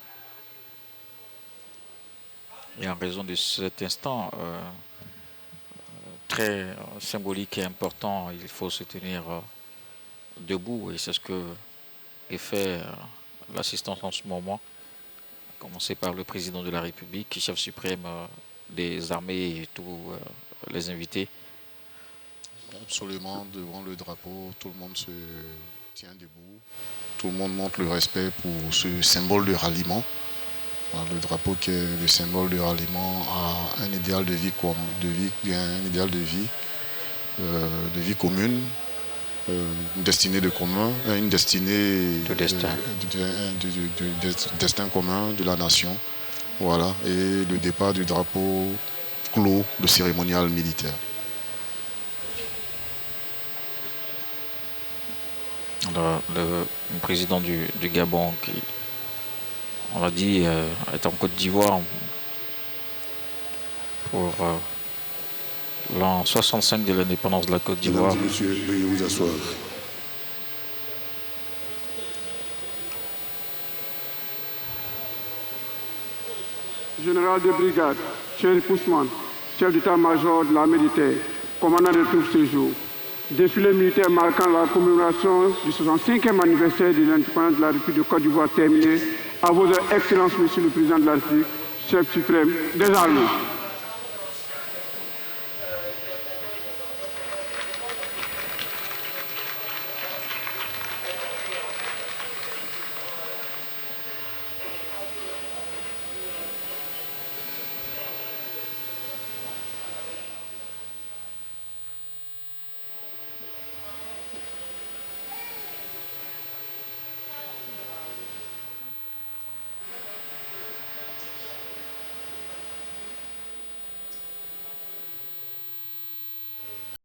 Et en raison de cet instant très symbolique et important, il faut se tenir debout, et c'est ce que est fait l'assistance en ce moment, à commencer par le président de la République, chef suprême des armées et tous les invités. Absolument, devant le drapeau, tout le monde se tient debout. Tout le monde montre le respect pour ce symbole de ralliement. Le drapeau qui est le symbole de ralliement à un idéal de vie, un idéal de vie commune, une destinée de commun, une destinée de destin. Destin commun de la nation. Voilà, et le départ du drapeau clos le cérémonial militaire. Alors, le président du Gabon, qui, on l'a dit, est en Côte d'Ivoire pour l'an 65 de l'indépendance de la Côte d'Ivoire. Mesdames et messieurs, veuillez vous asseoir. Général de brigade, Thierry Poussman, chef d'état-major de l'armée de terre, commandant de troupes ce jour. Défilé militaire marquant la commémoration du 65e anniversaire de l'indépendance de la République de Côte d'Ivoire terminé. À vos excellences, monsieur le président de la République, chef suprême des armées.